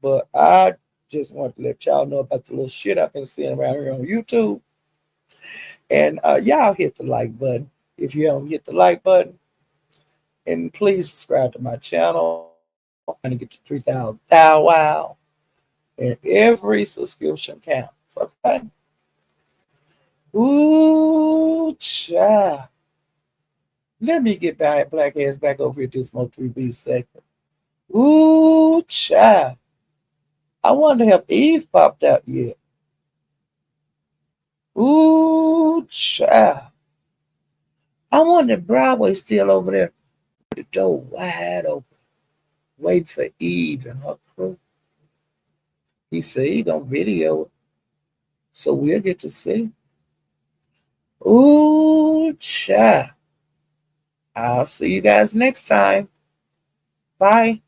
[SPEAKER 1] But I just want to let y'all know about the little shit I've been seeing around here on YouTube. And y'all hit the like button if you haven't hit the like button. And please subscribe to my channel. I'm trying to get to 3,000 wow. And every subscription counts. Okay? Ooh, child. Let me get back black ass back over here to this Mo 3B segment. Ooh, child. I wonder if Eve popped out yet. Ooh, child. I wonder if Broadway's still over there with the door wide open, waiting for Eve and her crew. He said he gonna video it, so we'll get to see. Ooh, child. I'll see you guys next time. Bye.